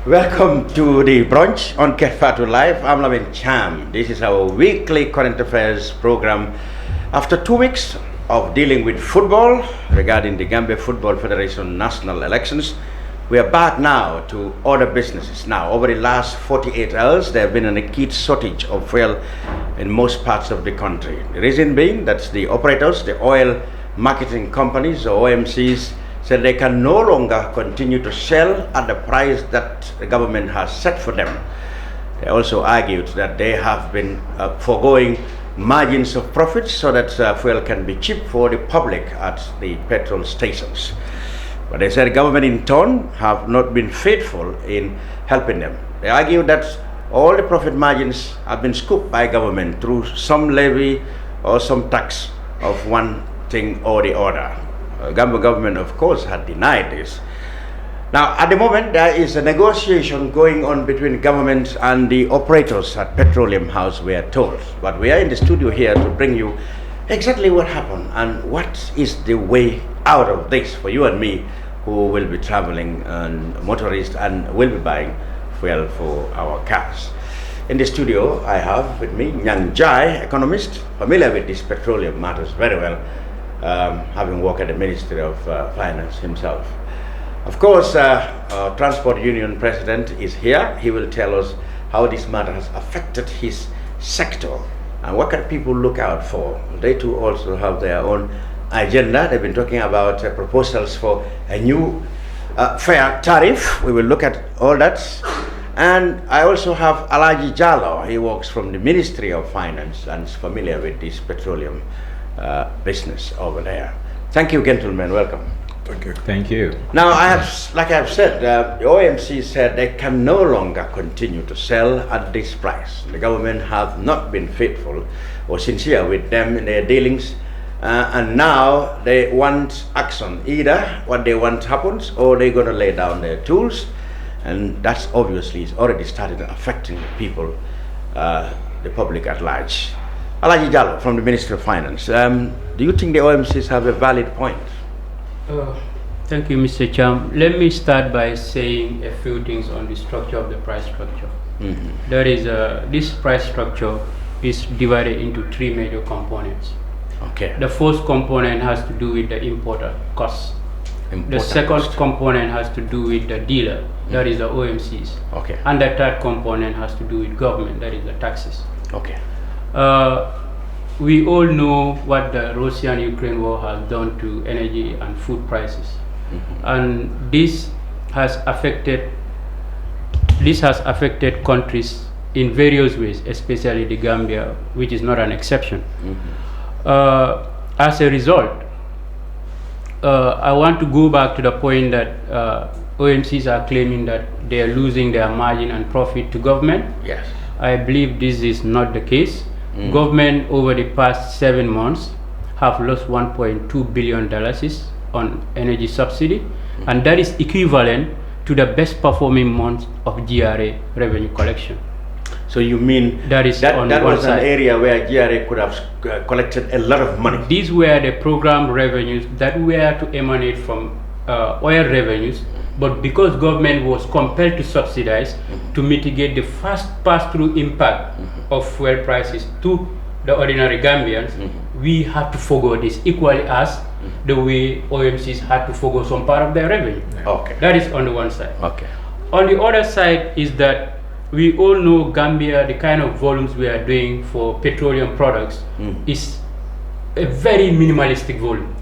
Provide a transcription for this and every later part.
Welcome to the Brunch on Fatou Live. I'm Lavin Cham. This is our weekly current affairs program. After 2 weeks of dealing with football regarding the Gambia Football Federation national elections, we are back now to other businesses. Now, over the last 48 hours, there have been an acute shortage of fuel in most parts of the country. The reason being that the operators, the oil marketing companies, or OMCs, said they can no longer continue to sell at the price that the government has set for them. They also argued that they have been foregoing margins of profits so that fuel can be cheap for the public at the petrol stations. But they said the government in turn have not been faithful in helping them. They argue that all the profit margins have been scooped by government through some levy or some tax of one thing or the other. Gambia government, of course, had denied this. Now, at the moment, there is a negotiation going on between government and the operators at Petroleum House, we are told. But we are in the studio here to bring you exactly what happened and what is the way out of this for you and me, who will be traveling and motorists and will be buying fuel for our cars. In the studio, I have with me Njie, Economist, familiar with these petroleum matters very well, having worked at the Ministry of Finance himself. Of course, our Transport Union President is here. He will tell us how this matter has affected his sector and what can people look out for. They too also have their own agenda. They've been talking about proposals for a new fare tariff. We will look at all that. And I also have Alagie Jallow. He works from the Ministry of Finance and is familiar with this petroleum business over there. Thank you, gentlemen. Welcome. Thank you. Thank you. Now, like I've said, the OMC said they can no longer continue to sell at this price. The government have not been faithful or sincere with them in their dealings, and now they want action. Either what they want happens, or they're going to lay down their tools, and that's obviously already started affecting people, the public at large. Alagie Jallow from the Ministry of Finance. Do you think the OMCs have a valid point? Thank you, Mr. Cham. Let me start by saying a few things on the structure of the price structure. There is this price structure is divided into 3 major components. Okay. The first component has to do with the importer costs. The second component has to do with the dealer, that is the OMCs. Okay. And the third component has to do with government, that is the taxes. Okay. We all know what the Russian-Ukraine war has done to energy and food prices, and this has affected countries in various ways, especially the Gambia, which is not an exception. As a result, I want to go back to the point that OMCs are claiming that they are losing their margin and profit to government. Yes. I believe this is not the case. Government over the past 7 months have lost $1.2 billion on energy subsidy, and that is equivalent to the best performing month of GRA revenue collection. So you mean that is that on that one was side. an area where GRA could have collected a lot of money? These were the program revenues that were to emanate from oil revenues, but because government was compelled to subsidize to mitigate the fast pass-through impact of fuel prices to the ordinary Gambians, we had to forgo this equally as the way OMCs had to forgo some part of their revenue. Okay. That is on the one side. Okay. On the other side is that we all know Gambia, the kind of volumes we are doing for petroleum products is a very minimalistic volume.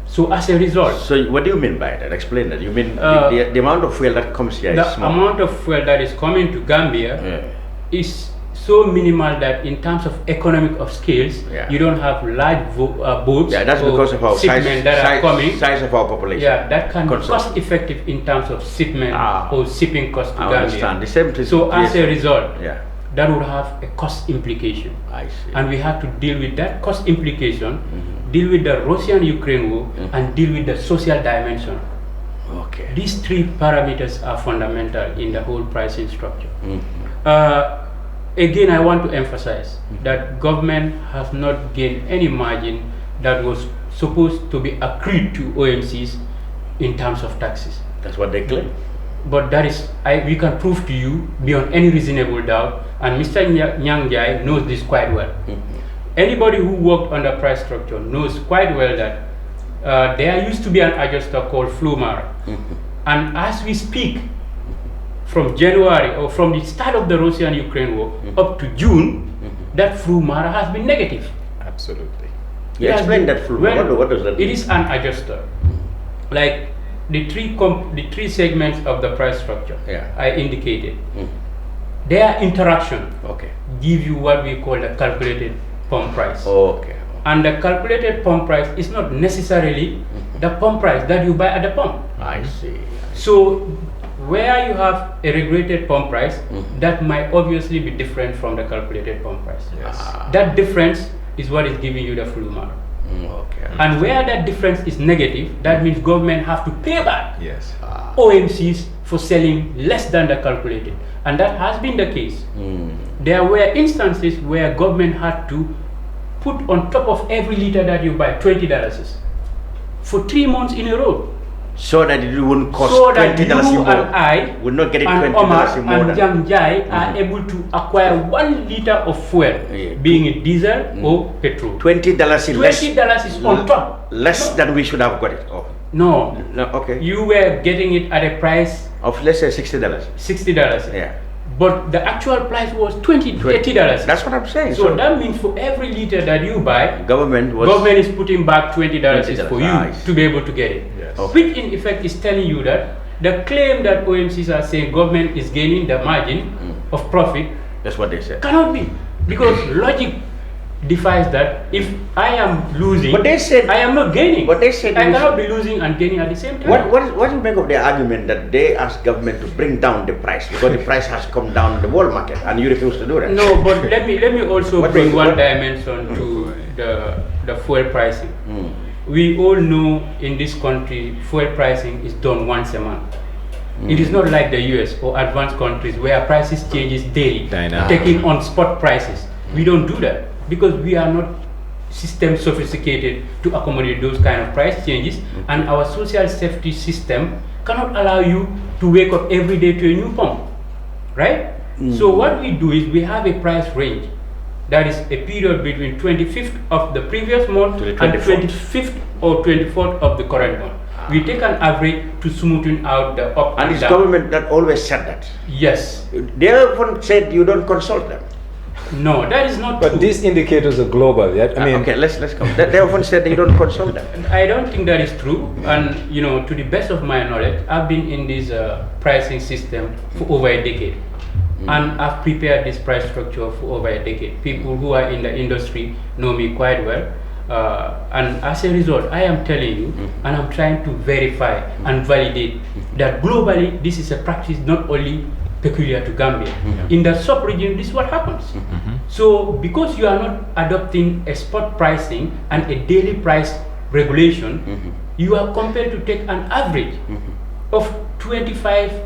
So as a result... So what do you mean by that? Explain that. You mean the amount of fuel that comes here is small? The amount of fuel that is coming to Gambia is so minimal that in terms of economic of scales, you don't have large boats. Yeah, that's because of our size of our population. Yeah, that can be cost effective in terms of shipment or shipping cost to Gambia. I understand. The same thing. So as a result, that would have a cost implication. I see. And we have to deal with that cost implication, deal with the Russian-Ukraine war, and deal with the social dimension. Okay. These 3 parameters are fundamental in the whole pricing structure. Again, I want to emphasize that government has not gained any margin that was supposed to be accrued to OMCs in terms of taxes. That's what they claim. but that is, we can prove to you beyond any reasonable doubt, and Mr. Njie knows this quite well. Anybody who worked on the price structure knows quite well that there used to be an adjuster called Flumara. And as we speak, from January or from the start of the Russian-Ukraine war up to June, that Flumara has been negative. Absolutely. You explain that Flumara. What does that mean? It is an adjuster. Like the three segments of the price structure I indicated, their interaction give you what we call the calculated pump price. And the calculated pump price is not necessarily the pump price that you buy at the pump. I see. So where you have a regulated pump price, that might obviously be different from the calculated pump price. Yes. That difference is what is giving you the Flumara. And where that difference is negative, that means government have to pay back OMCs for selling less than the calculated. And that has been the case. There were instances where government had to put on top of every liter that you buy $20 for 3 months in a row. So that it wouldn't cost so that $20 you more. and I would not get it and $20 Omar more. And Njie are able to acquire 1 liter of fuel, being it diesel or petrol. $20 is less. $20 is on top. Less than we should have got it. No. Okay. You were getting it at a price of, let's say, $60. $60. Yeah. But the actual price was $80. That's what I'm saying. So that means for every liter that you buy, government is putting back $20 for you to be able to get it. Yes. Which in effect is telling you that the claim that OMCs are saying government is gaining the margin of profit, that's what they said, cannot be, because logic defies that. If I am losing, but they said I am not gaining. But they said I cannot be losing and gaining at the same time. What do you make of the argument that they asked government to bring down the price because the price has come down in the world market and you refuse to do that? No, but let me also bring one dimension to the fuel pricing. We all know in this country fuel pricing is done once a month. It is not like the US or advanced countries where prices changes daily, taking on spot prices. We don't do that because we are not system sophisticated to accommodate those kind of price changes, and our social safety system cannot allow you to wake up every day to a new pump, right? So what we do is we have a price range. That is a period between 25th of the previous month and 25th or 24th of the current month. We take an average to smoothen out the up and and it's down. Government that always said that. Yes. They often said you don't consult them. No, that is not true. But these indicators are global, yeah? I mean, okay, let's come. They often said that you don't consult them. I don't think that is true. And to the best of my knowledge, I've been in this pricing system for over a decade. And I've prepared this price structure for over a decade. People who are in the industry know me quite well. And as a result, I am telling you, and I'm trying to verify and validate that globally, this is a practice not only peculiar to Gambia. In the sub-region, this is what happens. So because you are not adopting a spot pricing and a daily price regulation, you are compelled to take an average of 25th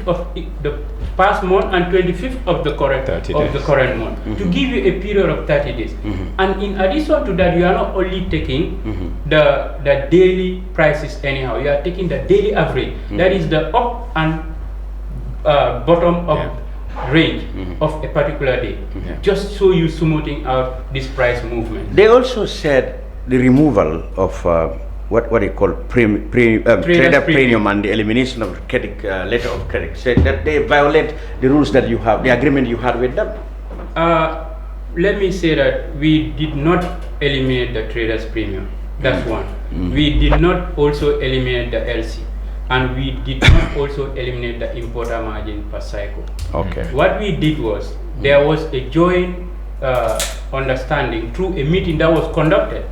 of the past month and 25th of the current month to give you a period of 30 days. And in addition to that, you are not only taking the daily prices anyhow, you are taking the daily average. That is the up and bottom of range of a particular day, just so you smoothing out this price movement. They also said the removal of what they call trader premium and the elimination of credit, letter of credit, said that they violate the rules that you have, the agreement you had with them. Let me say that we did not eliminate the traders premium. That's one. We did not also eliminate the LC, and we did not also eliminate the importer margin per cycle. Okay. What we did was there was a joint understanding through a meeting that was conducted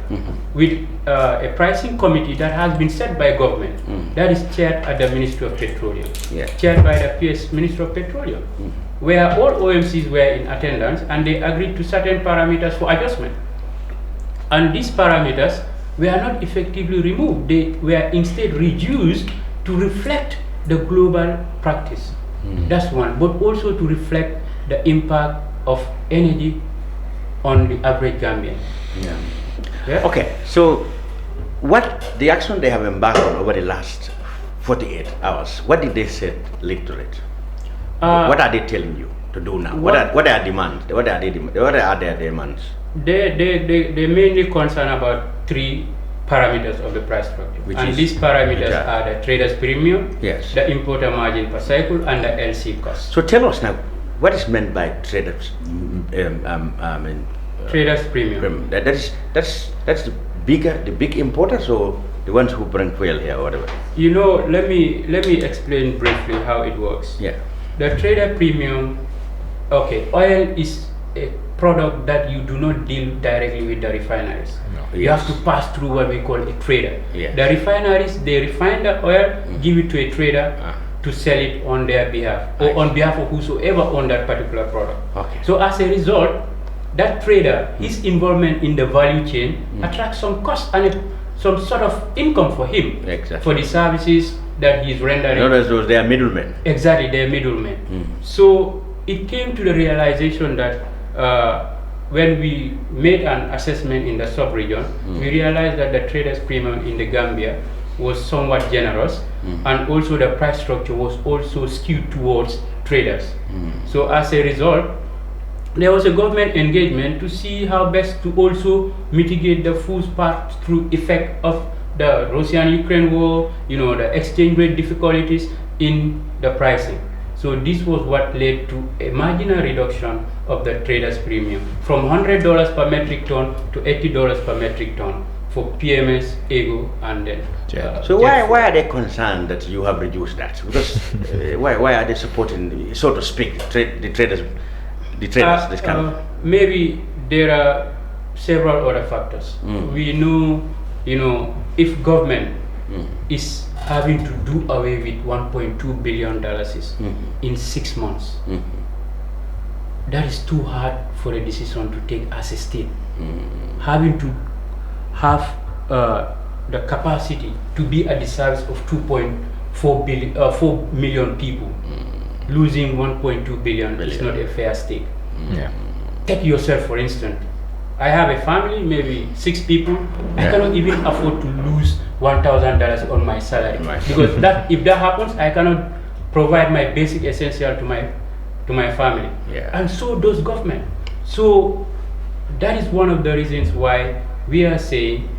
with a pricing committee that has been set by government, that is chaired at the Ministry of Petroleum, chaired by the PS Minister of Petroleum, where all OMCs were in attendance and they agreed to certain parameters for adjustment. And these parameters were not effectively removed, they were instead reduced to reflect the global practice. That's one, but also to reflect the impact of energy on the average Gambian. Okay, so what the action they have embarked on over the last 48 hours. What did they say lead to it? What are they telling you to do now? What are their demands? What are their demands? They mainly concern about 3 parameters of the price structure. These parameters are the trader's premium, yes, the importer margin per cycle, and the LC cost. So tell us now, what is meant by traders? Traders premium. That's the big importers or the ones who bring fuel here or whatever. You know, let me explain briefly how it works. Yeah. The trader premium. Okay, oil is a product that you do not deal directly with the refineries. No. You have to pass through what we call a trader. Yes. The refineries, they refine the oil, give it to a trader to sell it on their behalf or on behalf of whosoever own that particular product. Okay. So as a result, that trader, his involvement in the value chain attracts some cost and some sort of income for him. Exactly. For the services that he's rendering. In other words, they are middlemen. Exactly, they're middlemen. So it came to the realization that when we made an assessment in the sub-region, we realized that the traders premium in the Gambia was somewhat generous, and also the price structure was also skewed towards traders. So as a result, there was a government engagement to see how best to also mitigate the full pass-through effect of the Russian-Ukraine war, the exchange rate difficulties in the pricing. So this was what led to a marginal reduction of the traders premium from $100 per metric ton to $80 per metric ton for PMS, EGO, and then. So why are they concerned that you have reduced that? Because why are they supporting, so to speak, the traders? This kind of. Maybe there are several other factors. We know, if government is having to do away with $1.2 billion in 6 months, that is too hard for a decision to take as a state. Having to have the capacity to be at the service of 4 million people. Losing 1.2 billion is not a fair stake. Take yourself, for instance. I have a family, maybe 6 people. I cannot even afford to lose $1,000 on my salary because if that happens, I cannot provide my basic essential to my family. And so does government. So that is one of the reasons why we are saying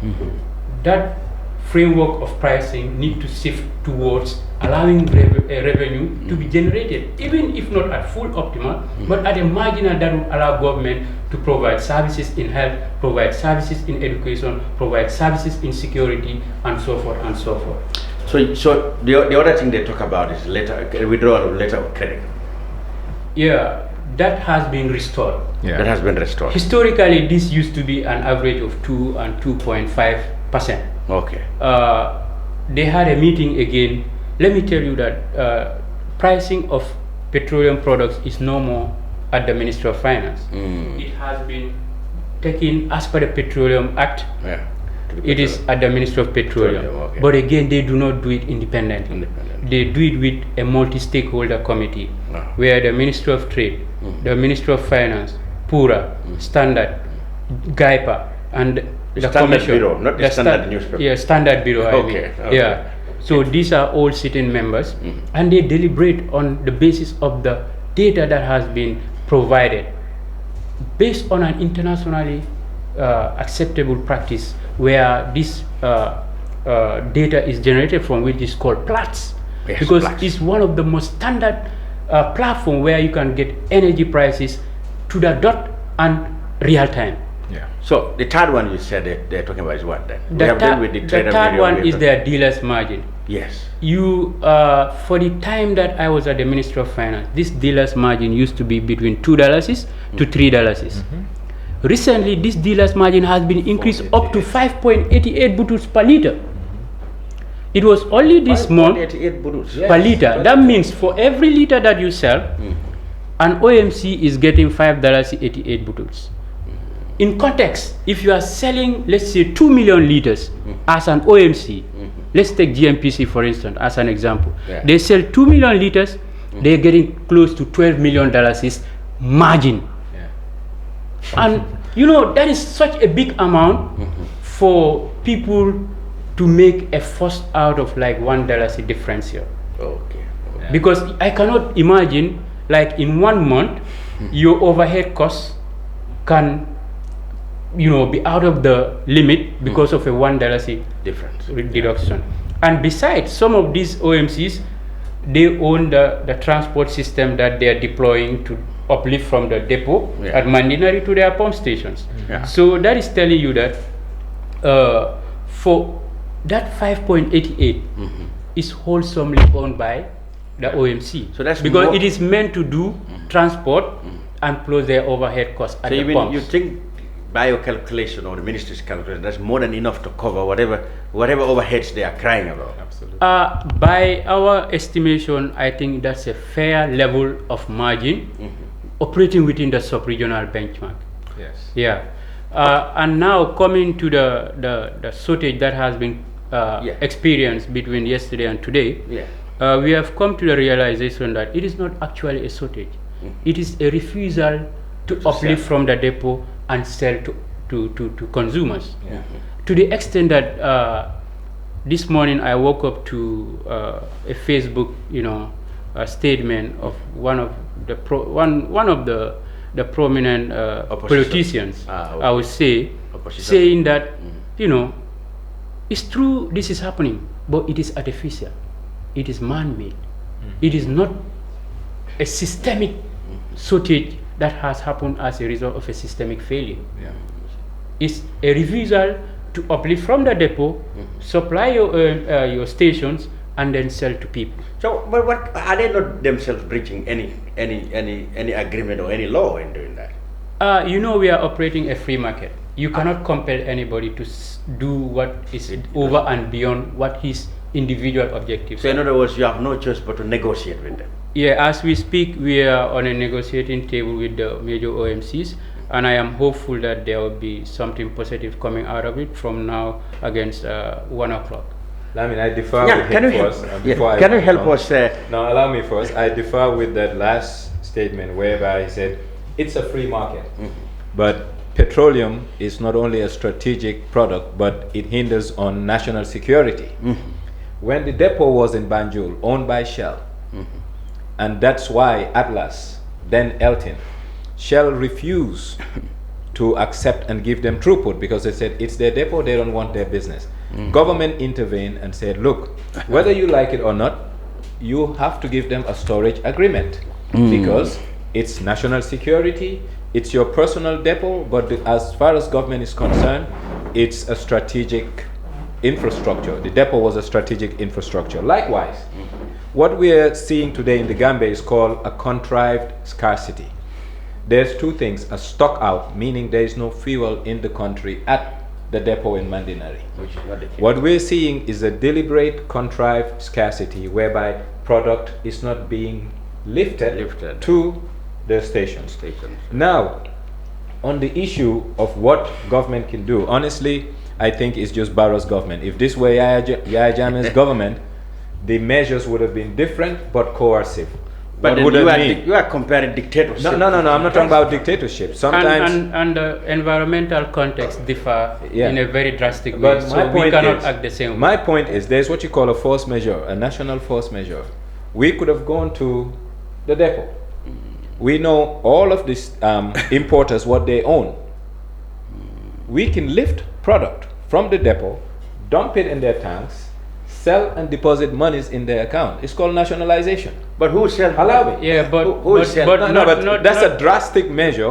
that framework of pricing need to shift towards allowing revenue to be generated, even if not at full optimal, but at a marginal that will allow government to provide services in health, provide services in education, provide services in security, and so forth and so forth. So the other thing they talk about is withdrawal of letter of credit. Yeah, that has been restored. That has been restored. Historically, this used to be an average of 2 and 2.5%. Okay. They had a meeting again. Let me tell you that pricing of petroleum products is no more at the Ministry of Finance. It has been taken as per the Petroleum Act. It is at the Ministry of Petroleum. Okay. But again, they do not do it independently. They do it with a multi-stakeholder committee where the Ministry of Trade, the Ministry of Finance, PURA, Standard, GAIPA, and the Standard Commission. Bureau, not the Standard newspaper. Yeah, Standard Bureau. Okay. Yeah. So these are all sitting members, and they deliberate on the basis of the data that has been provided, based on an internationally acceptable practice, where this data is generated from, which is called Platts, because Platts. It's one of the most standard platform where you can get energy prices to the dot and real time. So the third one you said they're talking about is what then? The third one is their dealer's margin. Yes. For the time that I was at the Ministry of Finance, this dealer's margin used to be between $2 to $3. Recently, this dealer's margin has been increased up to 5.88 butus per liter. It was only this month per liter. That means for every liter that you sell, an OMC is getting $5.88 butus. In context, if you are selling, let's say, 2 million liters as an OMC, let's take GMPC for instance as an example. They sell 2 million liters, they're getting close to $12 million margin. And that is such a big amount for people to make a fuss out of like $1 differential. Okay. Yeah. Because I cannot imagine like in 1 month your overhead costs can be out of the limit because of a $1 Difference. reduction. And besides, some of these OMCs, they own the transport system that they are deploying to uplift from the depot at Mandinari to their pump stations. Yeah. So that is telling you that for that 5.88 is wholesomely owned by the OMC. So that's because more- it is meant to do transport and plus their overhead costs at So the pumps. you think by your calculation or the ministry's calculation, that's more than enough to cover whatever overheads they are crying about? Absolutely. By our estimation, I think that's a fair level of margin operating within the sub-regional benchmark. Yes. Yeah. And now coming to the shortage that has been experienced between yesterday and today, we have come to the realization that it is not actually a shortage. It is a refusal to uplift from the depot and sell to consumers. Yeah. To the extent that this morning I woke up to a Facebook, a statement of one of the prominent politicians, I would say, saying that it's true this is happening, but it is artificial, it is man-made, it is not a systemic shortage that has happened as a result of a systemic failure. Yeah. It's a refusal to uplift from the depot, supply your stations, and then sell to people. So, but what are they not themselves breaching any agreement or any law in doing that? We are operating a free market. You cannot compel anybody to do what is over and beyond what his individual objectives. So, in other words, you have no choice but to negotiate with them. Yeah, as we speak, we are on a negotiating table with the major OMCs, and I am hopeful that there will be something positive coming out of it from now against 1 o'clock. I mean, I differ with him first. Can you help us? No, allow me first. I differ with that last statement whereby he said it's a free market. But petroleum is not only a strategic product, but it hinders on national security. When the depot was in Banjul, owned by Shell, and that's why Atlas, then Elton, Shell refused to accept and give them throughput because they said it's their depot, they don't want their business. Government intervened and said, look, whether you like it or not, you have to give them a storage agreement because it's national security, it's your personal depot, but as far as government is concerned, it's a strategic infrastructure. The depot was a strategic infrastructure. Likewise, what we are seeing today in the Gambia is called a contrived scarcity. There's two things: a stock out, meaning there is no fuel in the country at the depot in Mandinari. What we're seeing is a deliberate contrived scarcity whereby product is not being lifted to the stations. Now, on the issue of what government can do, honestly, I think it's just Barrow's government. If this were Yahya Jammeh's government, the measures would have been different but coercive. But you are comparing dictatorship. No, I'm not talking about dictatorship. Sometimes and the environmental context differ in a very drastic way. But so we cannot act the same way. My point is there's what you call a force majeure, a national force majeure. We could have gone to the depot. We know all of these importers what they own. We can lift product from the depot, dump it in their tanks, sell and deposit monies in their account. It's called nationalization. But who sells? Allow it. Yeah, but that's a drastic measure.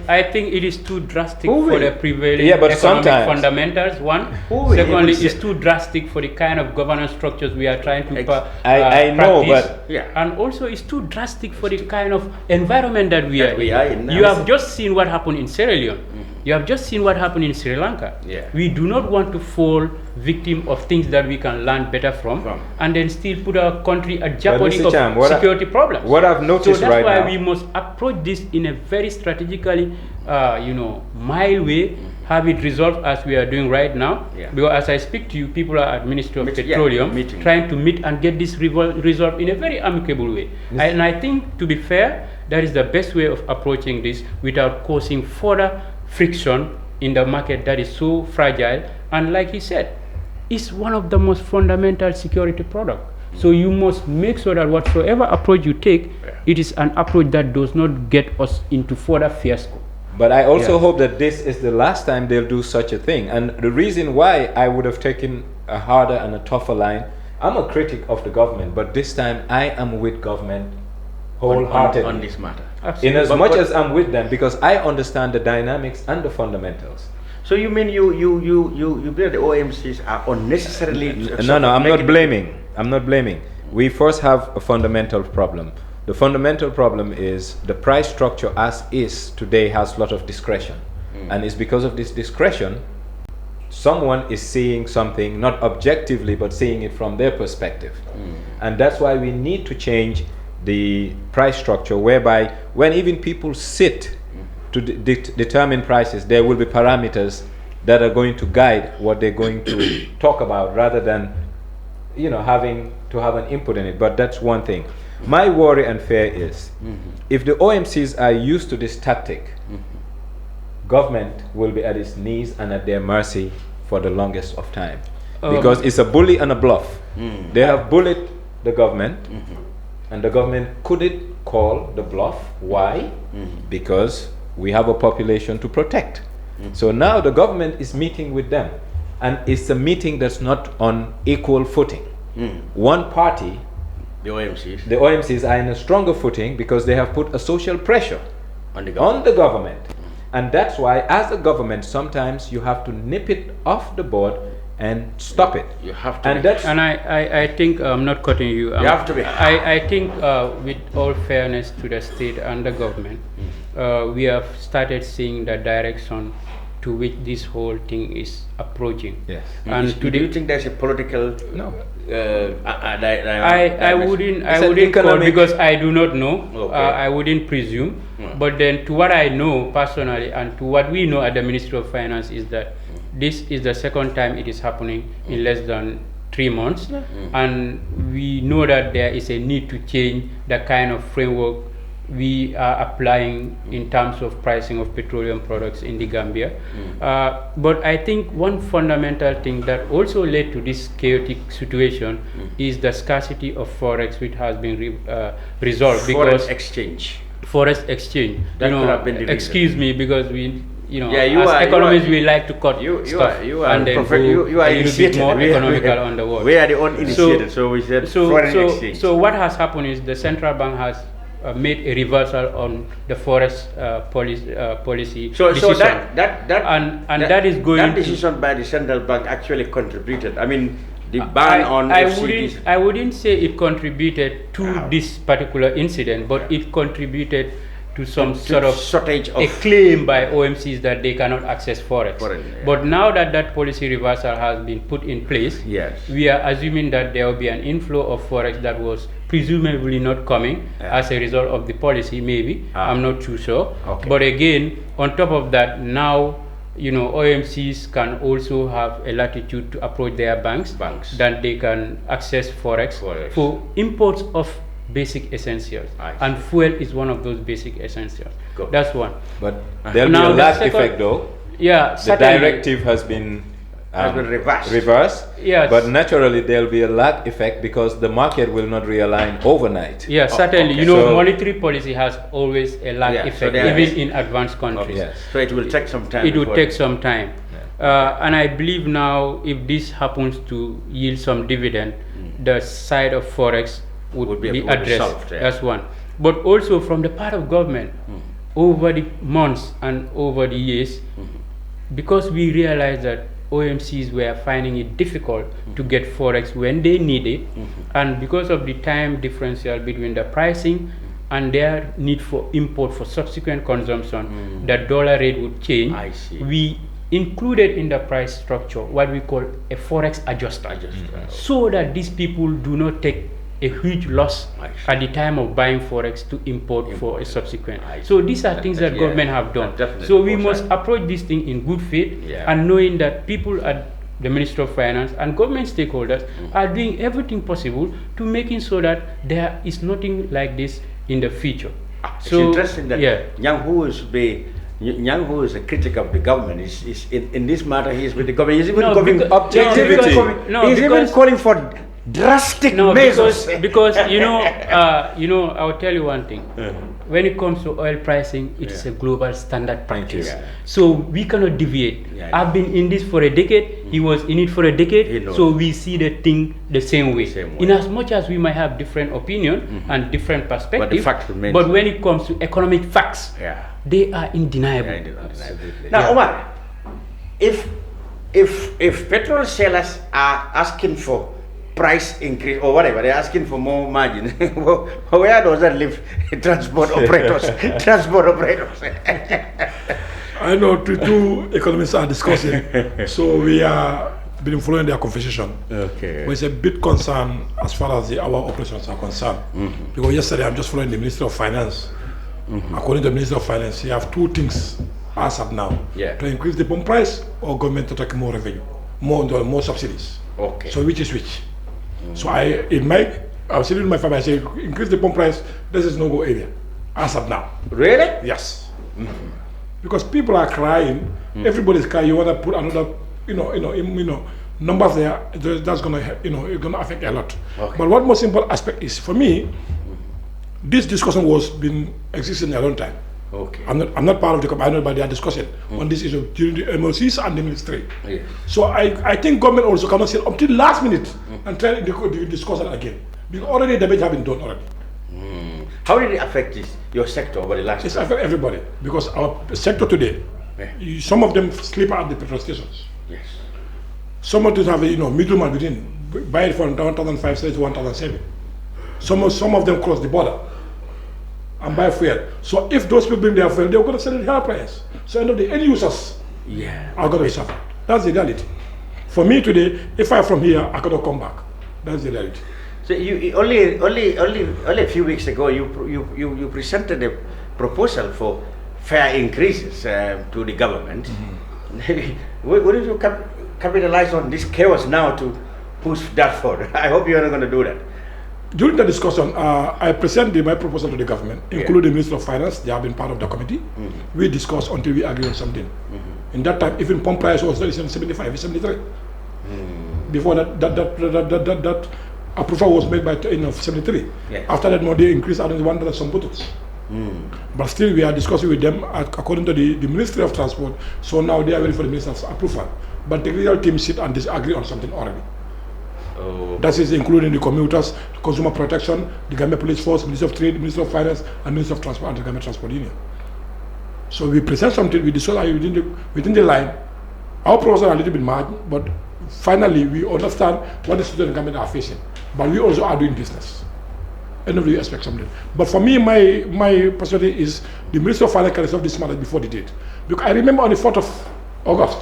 I think it is too drastic for the prevailing economic fundamentals. One, secondly, it's too drastic for the kind of governance structures we are trying to I know, practice. And also it's too drastic for the kind of environment that we are in. You have just seen what happened in Sierra Leone. You have just seen what happened in Sri Lanka. We do not want to fall victim of things that we can learn better from and then still put our country at jeopardy of security problems. What I've noticed so right now, that's why we must approach this in a very strategically, mild way, have it resolved as we are doing right now. Because as I speak to you, people are at Ministry of Petroleum trying to meet and get this resolved in a very amicable way. And I think, to be fair, that is the best way of approaching this without causing further friction in the market that is so fragile. And like he said, is one of the most fundamental security products. So you must make sure that whatsoever approach you take, it is an approach that does not get us into further fiasco. But I also hope that this is the last time they'll do such a thing. And the reason why I would have taken a harder and a tougher line, I'm a critic of the government, but this time I am with government wholeheartedly on this matter. In as much as I'm with them, because I understand the dynamics and the fundamentals. So you mean you believe the OMCs are unnecessarily? No, I'm not blaming. I'm not blaming. We first have a fundamental problem. The fundamental problem is the price structure as is today has a lot of discretion. And it's because of this discretion, someone is seeing something, not objectively, but seeing it from their perspective. And that's why we need to change the price structure, whereby when even people sit to determine prices, there will be parameters that are going to guide what they're going to talk about, rather than having to have an input in it. But that's one thing. My worry and fear is, if the OMCs are used to this tactic, government will be at its knees and at their mercy for the longest of time, because it's a bully and a bluff. They have bullied the government, and the government couldn't call the bluff. Why? Because we have a population to protect. So now the government is meeting with them, and it's a meeting that's not on equal footing. One party, the OMCs are in a stronger footing because they have put a social pressure on the government. And that's why, as a government, sometimes you have to nip it off the board and stop it. You have to. And I think, I'm not cutting you. You have to be. I think with all fairness to the state and the government, we have started seeing the direction to which this whole thing is approaching. Yes. And do you think there's a political? No. I wouldn't call, because I do not know. Okay. I wouldn't presume. But then, to what I know personally, and to what we know at the Ministry of Finance, is that this is the second time it is happening in less than 3 months, and we know that there is a need to change the kind of framework we are applying in terms of pricing of petroleum products in the Gambia. But I think one fundamental thing that also led to this chaotic situation is the scarcity of forex, which has been resolved. Forex exchange. That could have been the reason. Excuse me, because we, as economists, we like to cut stuff and then go you are a little bit more economical on the world. We are the uninitiated, so we said foreign exchange. So what has happened is the central bank has made a reversal on the forex policy decision. That is going. That decision by the central bank actually contributed. I mean, the ban on FCDs. I wouldn't say it contributed to this particular incident, but it contributed to some sort of shortage of a claim by OMCs that they cannot access forex. But now that that policy reversal has been put in place, we are assuming that there will be an inflow of forex that was presumably not coming as a result of the policy, maybe. I'm not too sure. But again, on top of that, now OMCs can also have a latitude to approach their banks that they can access forex for imports of basic essentials, and fuel is one of those basic essentials. That's one. But there'll be a lag effect, though. Yeah, the directive has been reversed. Yes. But naturally there'll be a lag effect because the market will not realign overnight. Yeah, certainly. So monetary policy has always a lag effect, even in advanced countries. So it will take some time. It will take some time. And I believe now, if this happens to yield some dividend, the side of forex would be addressed. That's one. But also from the part of government, over the months and over the years, because we realized that OMCs were finding it difficult to get forex when they need it, and because of the time differential between the pricing and their need for import for subsequent consumption, the dollar rate would change. We included in the price structure what we call a forex adjuster, so that these people do not take a huge loss at the time of buying forex to import for a subsequent. So these are things that government have done. So we must approach this thing in good faith, and knowing that people at the Ministry of Finance and government stakeholders are doing everything possible to making sure that there is nothing like this in the future. It's interesting that Nyang, who is Nyang, who is a critic of the government, is in this matter, he is with the government. He's even even calling for drastic measures. Because I'll tell you one thing. When it comes to oil pricing, it's a global standard practice. So we cannot deviate. I've been in this for a decade. He was in it for a decade. So we see the thing the same way. In as much as we might have different opinion and different perspectives, but when it comes to economic facts, they are undeniable. Now, Omar, if petrol sellers are asking for price increase or whatever, they're asking for more margin, where does that leave transport operators? I know two economists are discussing, so we are been following their conversation. Okay. But it's a bit concerned as far as our operations are concerned. Because yesterday I'm just following the Minister of Finance. According to the Minister of Finance, you have two things as of now: to increase the pump price or government to take more revenue, more subsidies. Okay. So which is which? So I was sitting in my family, I say increase the pump price. This is no-go area as of now. Really? Yes. Because people are crying. Everybody's crying. You want to put another, numbers there. That's gonna, it's gonna affect a lot. Okay. But what most simple aspect is for me, this discussion was been existing a long time. Okay. I'm not part of the company, I know, but they are discussing on this issue during the MOCs and the ministry. So I think government also cannot sit up till last minute and try to discuss it again. Because already damage has been done already. How did it affect your sector over the last It's affect everybody because our sector today, some of them sleep at the petrol stations. Yes. Some of them have middleman within, buy it from 1,500 to 1,700. Some of them cross the border and buy fuel. So if those people bring their fuel, they're going to sell it at higher price. So end of the end users are going to suffer. That's the reality. For me today, if I'm from here, I cannot come back. That's the reality. So you only a few weeks ago you presented a proposal for fare increases to the government. Wouldn't you capitalize on this chaos now to push that forward? I hope you are not going to do that. During the discussion, I presented my proposal to the government, including the Minister of Finance. They have been part of the committee. We discussed until we agreed on something. In that time, even pump price was not 75, it's 73. Before that approval was made by 73. After that, they increased around $1 some bottles. But still, we are discussing with them according to the Ministry of Transport. So now they are waiting for the Minister's approval. But the legal team sit and disagree on something already. That is including the commuters, consumer protection, the Gambia Police Force, Minister of Trade, Minister of Finance, and Minister of Transport and the Gambia Transport Union. So we present something, we discuss within the line. Our proposals are a little bit mad, but finally we understand what the student government are facing. But we also are doing business. And we expect something. But for me, my perspective is the Minister of Finance can resolve this matter before the date. Because I remember on the 4th of August,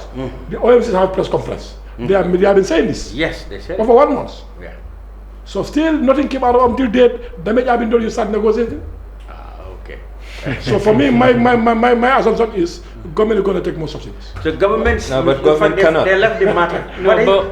the OMCs have a press conference. They have been saying this. Yes, they said. Over 1 month. So still nothing came out until date. Damage have been done. You start negotiating. Okay. So for me, my assumption is government is going to take more subsidies. So government cannot. They left the matter.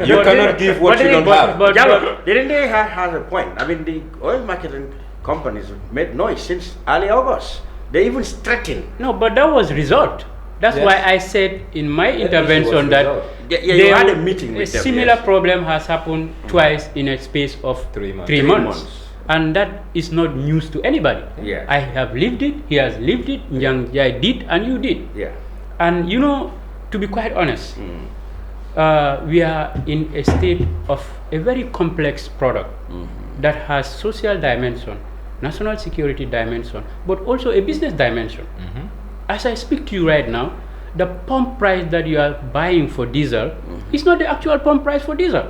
You cannot give what you don't have. But Jallow, didn't they have a point? I mean, the oil marketing companies made noise since early August. They even threatened. No, but that was resolved. That's why I said in my intervention that you had a meeting with them. A similar problem has happened twice in a space of 3 months. And that is not news to anybody. I have lived it, he has lived it, Njie did, and you did. And to be quite honest, we are in a state of a very complex product that has social dimension, national security dimension, but also a business dimension. As I speak to you right now, the pump price that you are buying for diesel is not the actual pump price for diesel.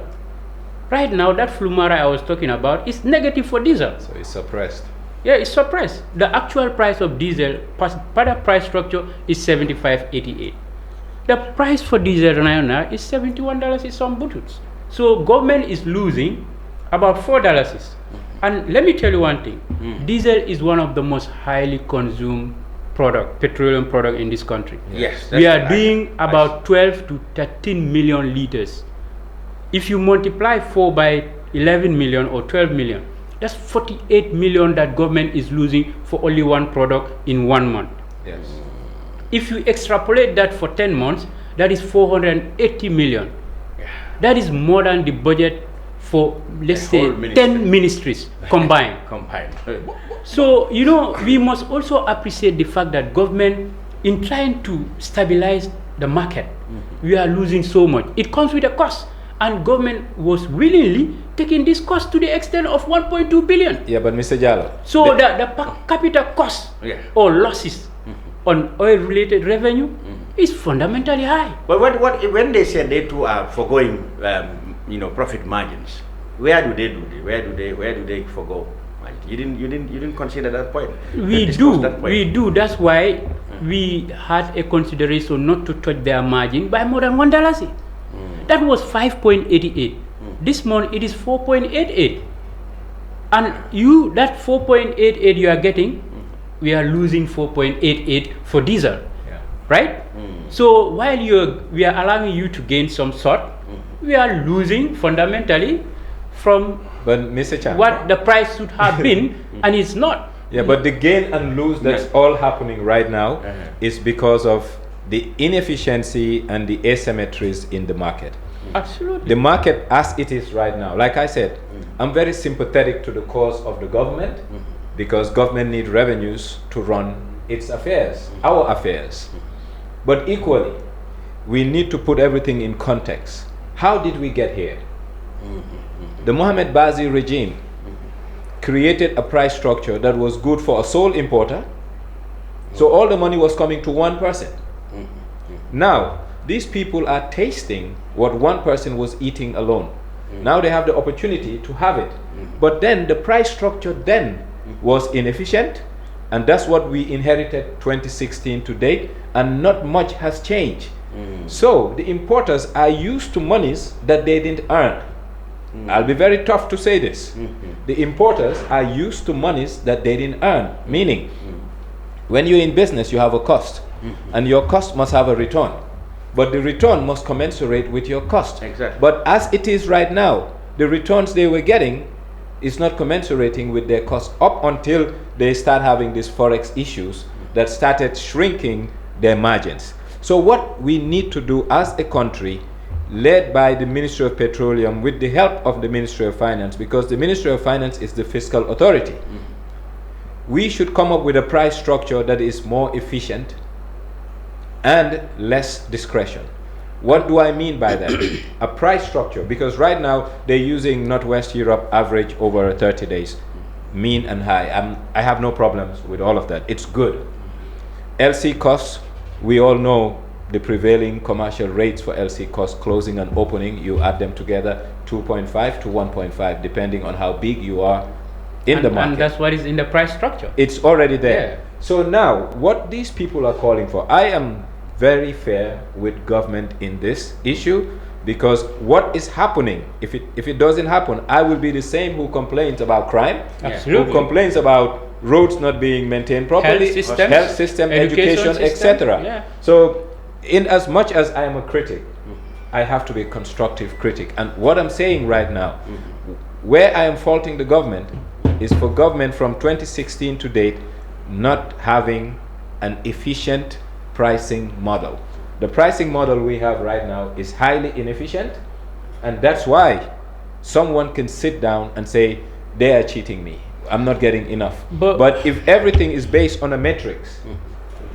Right now, that Flumara I was talking about is negative for diesel. So it's suppressed. Yeah, it's suppressed. The actual price of diesel, per the price structure, is $75.88. The price for diesel right now is $71 in some bottles. So government is losing about $4. And let me tell you one thing. Diesel is one of the most highly consumed petroleum product in this country. We are doing about 12 to 13 million liters. If you multiply 4 by 11 million or 12 million, that's 48 million that government is losing for only one product in 1 month. if you extrapolate that for 10 months, that is 480 million. That is more than the budget for, let's say, 10 ministries combined. So, we must also appreciate the fact that government, in trying to stabilize the market, we are losing so much. It comes with a cost, and government was willingly taking this cost to the extent of 1.2 billion. Yeah, but Mr. Jallow. So the per capita cost or losses on oil-related revenue is fundamentally high. But when they say they too are foregoing, profit margins, where do they forego? You didn't consider that point. We do. That's why we had a consideration not to touch their margin by more than $1. That was 5.88. This month it is 4.88, and that 4.88 you are getting, we are losing 4.88 for diesel, right? So while we are allowing you to gain some sort, we are losing fundamentally from what the price should have been, and it's not. Yeah, but the gain and lose that's all happening right now is because of the inefficiency and the asymmetries in the market. Absolutely. The market as it is right now, like I said, I'm very sympathetic to the cause of the government because government needs revenues to run its affairs, our affairs. But equally, we need to put everything in context. How did we get here? The Mohamed Bazi regime created a price structure that was good for a sole importer, so all the money was coming to one person. Now, these people are tasting what one person was eating alone. Now they have the opportunity to have it. But then the price structure then was inefficient, and that's what we inherited 2016 to date, and not much has changed. So the importers are used to monies that they didn't earn. I'll be very tough to say this. The importers are used to monies that they didn't earn, meaning when you're in business you have a cost, and your cost must have a return. But the return must commensurate with your cost. Exactly. But as it is right now, the returns they were getting is not commensurating with their cost up until they start having these forex issues that started shrinking their margins. So what we need to do as a country, led by the Ministry of Petroleum with the help of the Ministry of Finance, because the Ministry of Finance is the fiscal authority, we should come up with a price structure that is more efficient and less discretion. What do I mean by that? A price structure, because right now they're using Northwest Europe average over 30 days, mean and high. I have no problems with all of that. It's good. LC costs, we all know the prevailing commercial rates for LC costs, closing and opening, you add them together, 2.5 to 1.5, depending on how big you are in the market. And that's what is in the price structure. It's already there. So now, what these people are calling for, I am very fair with government in this issue, because what is happening, if it doesn't happen, I will be the same who complains about crime, who complains about roads not being maintained properly, health system, education, etc. So in as much as I am a critic, I have to be a constructive critic. And what I'm saying right now, where I am faulting the government is for government from 2016 to date not having an efficient pricing model. The pricing model we have right now is highly inefficient, and that's why someone can sit down and say they are cheating me, I'm not getting enough. But if everything is based on a matrix,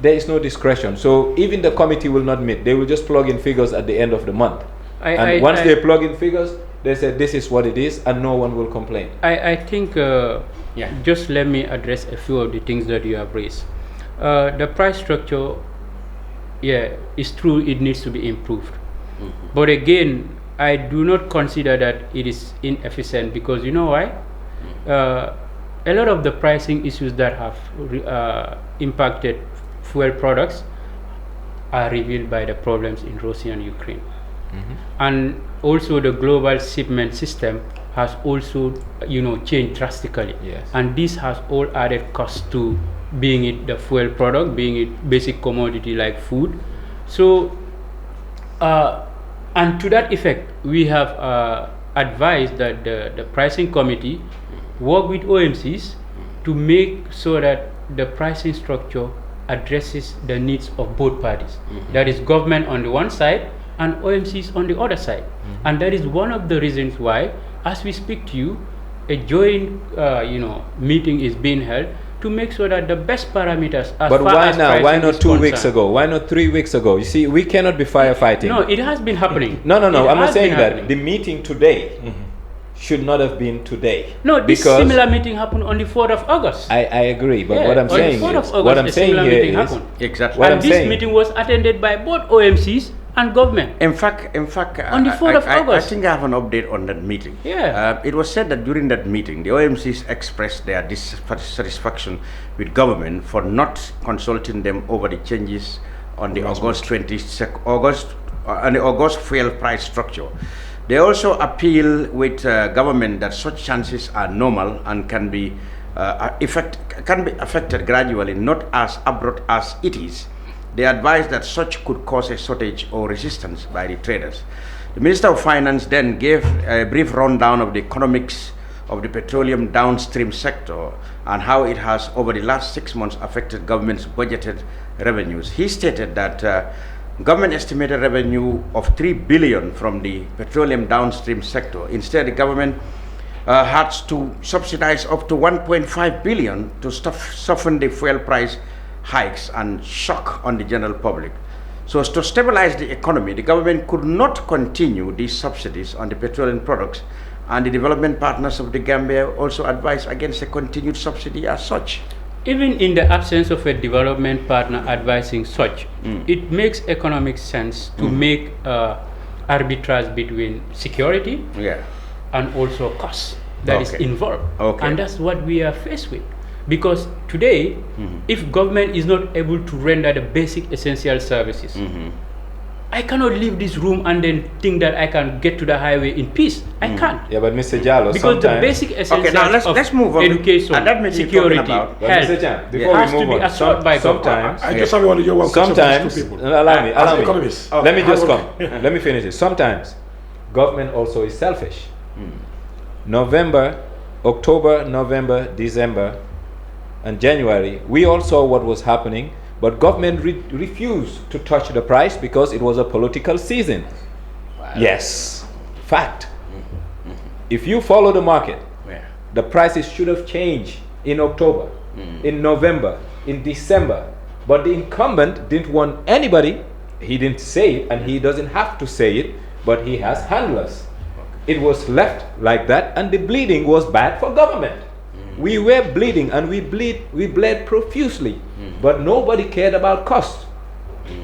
there is no discretion. So even the committee will not meet. They will just plug in figures at the end of the month. Once they plug in figures, they say this is what it is, and no one will complain. I think just let me address a few of the things that you have raised. The price structure, it's true, it needs to be improved. But again, I do not consider that it is inefficient, because you know why? A lot of the pricing issues that have impacted fuel products are revealed by the problems in Russia and Ukraine. And also the global shipment system has also changed drastically. And this has all added cost to being it the fuel product, being it basic commodity like food. So and to that effect, we have advised that the pricing committee work with OMCs to make so that the pricing structure addresses the needs of both parties. That is government on the one side and OMCs on the other side. And that is one of the reasons why, as we speak to you, a joint meeting is being held to make sure that the best parameters as But far why as now? pricing Why not is 2 weeks concerned. ago? Why not 3 weeks ago? You see, we cannot be firefighting. No, it has been happening. No. It I'm not has saying been that. happening. The meeting today should not have been today. No, this because similar meeting happened on the 4th of August. I agree, but Yeah, what I'm on the saying 4th of is, August, what I'm a saying similar here meeting is, happened. Exactly. What and I'm this saying- meeting was attended by both OMCs and government. In fact, On the 4th of I August. think I have an update on that meeting. Yeah. It was said that during that meeting, the OMCs expressed their dissatisfaction with government for not consulting them over the changes on the August fuel price structure. They also appeal with government that such chances are normal and can be affected gradually, not as abrupt as it is. They advise that such could cause a shortage or resistance by the traders. The Minister of Finance then gave a brief rundown of the economics of the petroleum downstream sector and how it has over the last 6 months affected government's budgeted revenues. He stated that government estimated revenue of 3 billion from the petroleum downstream sector. Instead, the government had to subsidize up to 1.5 billion to soften the fuel price hikes and shock on the general public. So as to stabilize the economy, the government could not continue these subsidies on the petroleum products, and the development partners of the Gambia also advised against a continued subsidy as such. Even in the absence of a development partner advising such, it makes economic sense to make arbitrage between security and also costs that is involved. And that's what we are faced with. Because today, if government is not able to render the basic essential services, I cannot leave this room and then think that I can get to the highway in peace. I can't. Yeah, but Mr. Jallow, Because the sometimes... basic essentials now let's move on. education, And that means you're security, talking about- But health, Mr. Jan, before has we to move be on, assured by sometimes... I just have one of your one question for these Sometimes, two people. allow me. As an economist. Let me just come. Let me finish it. Sometimes, government also is selfish. October, November, December, and January, we all saw what was happening, but government refused to touch the price because it was a political season. Yes, fact. If you follow the market, the prices should have changed in October, in November, in December, but the incumbent didn't want anybody. He didn't say it, and he doesn't have to say it, but he has handlers. It was left like that, and the bleeding was bad for government. We were bleeding, and we bled profusely, but nobody cared about cost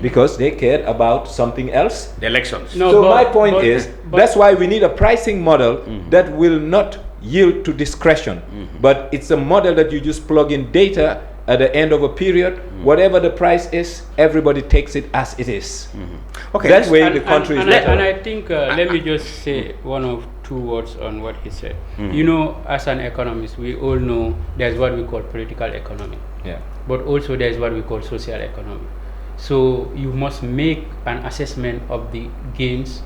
because they cared about something else. The elections. No, So but- my point but- is, but- that's why we need a pricing model that will not yield to discretion, but it's a model that you just plug in data at the end of a period. Whatever the price is, everybody takes it as it is. Okay, That way And- the country and, is and, I, better. and I think, let me just say one or two words on what he said. You know, as an economist, we all know there's what we call political economy, Yeah. but also there's what we call social economy. So you must make an assessment of the gains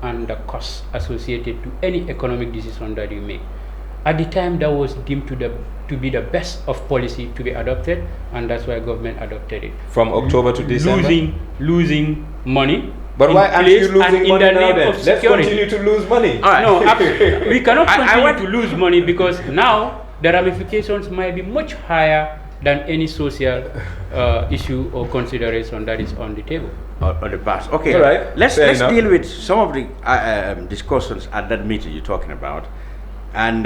and the costs associated to any economic decision that you make. At the time, that was deemed to be the best of policy to be adopted, and that's why government adopted it. From October to December. Losing money. But in why aren't place you and losing in money the now name then? of Let's security. continue to lose money. All right. No, we cannot I continue want- to lose money because now the ramifications might be much higher than any social issue or consideration that is on the table. On the past. Okay. All right. Let's Fair enough. deal with some of the discussions at that meeting you're talking about, and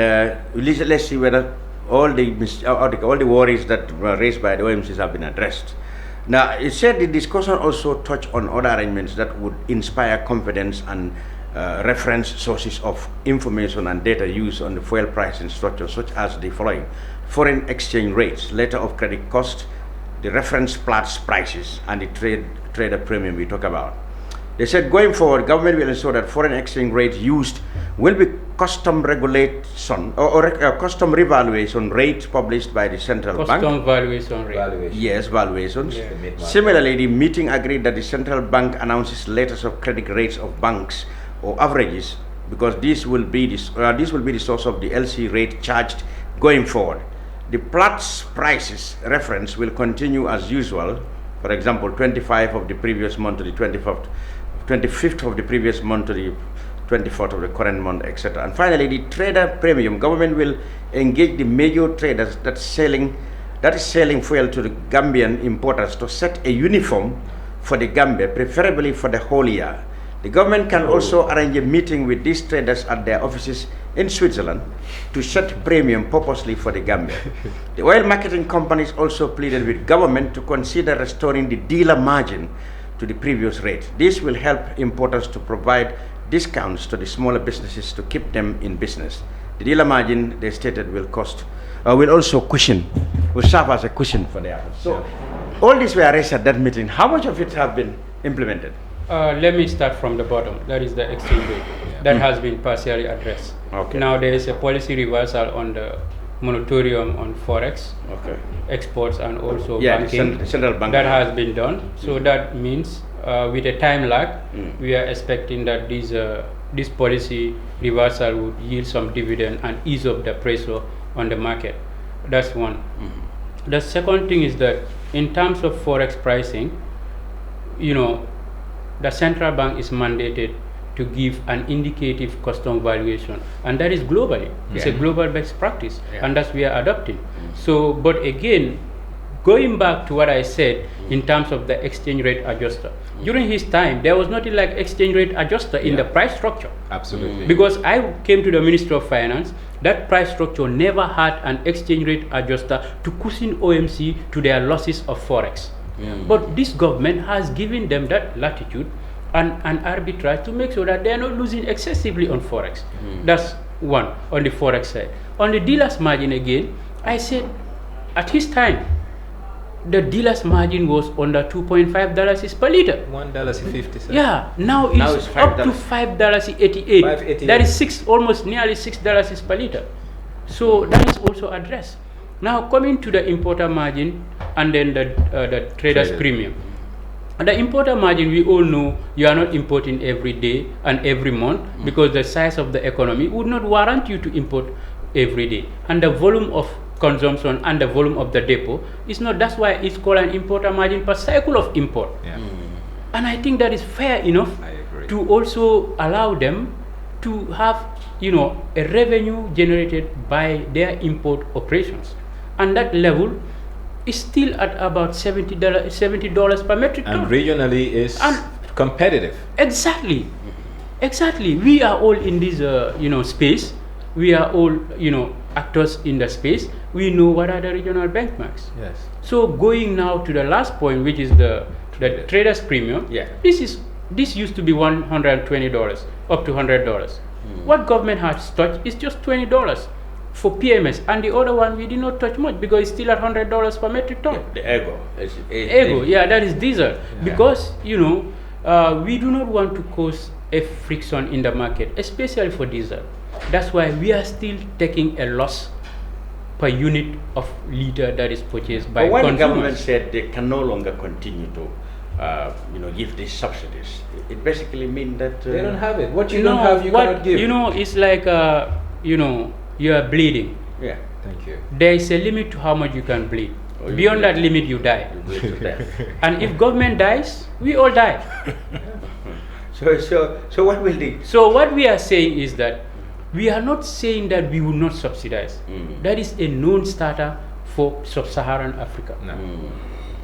let's see whether all the worries that were raised by the OMCs have been addressed. Now, it said the discussion also touched on other arrangements that would inspire confidence and reference sources of information and data used on the fuel pricing structure, such as the following: foreign exchange rates, letter of credit cost, the reference Platts prices, and the trader premium we talk about. They said going forward, government will ensure that foreign exchange rates used will be custom regulation or custom revaluation rate published by the central bank. Custom valuation rate. Valuation. Yes, valuations. Yeah. Similarly, the meeting agreed that the central bank announces letters of credit rates of banks or averages, because this will be the source of the LC rate charged going forward. The Platts prices reference will continue as usual. For example, 25 of the previous month to the 25th of the previous month to the 24th of the current month, etc. And finally, the trader premium. Government will engage the major traders that is selling fuel to the Gambian importers to set a uniform for the Gambia, preferably for the whole year. The government can also arrange a meeting with these traders at their offices in Switzerland to set premium purposely for the Gambia. The oil marketing companies also pleaded with government to consider restoring the dealer margin to the previous rate. This will help importers to provide discounts to the smaller businesses to keep them in business. The dealer margin, they stated, will serve as a cushion for the others. So all these were raised at that meeting. How much of it have been implemented? Let me start from the bottom. That is the exchange rate. That has been partially addressed. Okay. Now there is a policy reversal on the moratorium on forex, exports, and also banking. Central bank. That has been done. So that means with a time lag, we are expecting that this policy reversal would yield some dividend and ease up the pressure on the market. That's one. The second thing is that in terms of forex pricing, the central bank is mandated to give an indicative custom valuation, and that is globally. It's a global best practice, and that's we are adopting. So, but again, going back to what I said in terms of the exchange rate adjuster, during his time, there was nothing like exchange rate adjuster in the price structure. Absolutely. Because I came to the Ministry of Finance, that price structure never had an exchange rate adjuster to cushion OMC to their losses of forex. But this government has given them that latitude and arbitrage to make sure that they are not losing excessively on forex. That's one on the forex side. On the dealer's margin again, I said at his time, the dealer's margin was under $2.5 per liter. $1.50. Yeah, now it's up to $5.88. That is almost nearly $6 per liter. So that is also addressed. Now coming to the importer margin and then the trader's premium. The importer margin, we all know you are not importing every day and every month because the size of the economy would not warrant you to import every day. And the volume of consumption and the volume of the depot is not, that's why it's called an importer margin per cycle of import. And I think that is fair enough to also allow them to have, a revenue generated by their import operations. And that level is still at about $70 per metric ton. And regionally is competitive. Exactly. We are all in this, space. We are all, actors in the space. We know what are the regional benchmarks. Yes. So going now to the last point, which is the trader's premium. This used to be $120 up to $100. What government has touched is just $20 for PMS, and the other one we did not touch much because it's still at $100 per metric ton. The ego. That is diesel. Because we do not want to cause a friction in the market, especially for diesel. That's why we are still taking a loss per unit of liter that is purchased by consumers. But when the government said they can no longer continue to give these subsidies, it basically means that they don't have it. What you don't have, you cannot give. It's like you are bleeding. Yeah. Thank you. There is a limit to how much you can bleed. Beyond that limit, you die. And if government dies, we all die. So what will the? So what we are saying is that we are not saying that we will not subsidize. That is a non-starter for sub-Saharan Africa.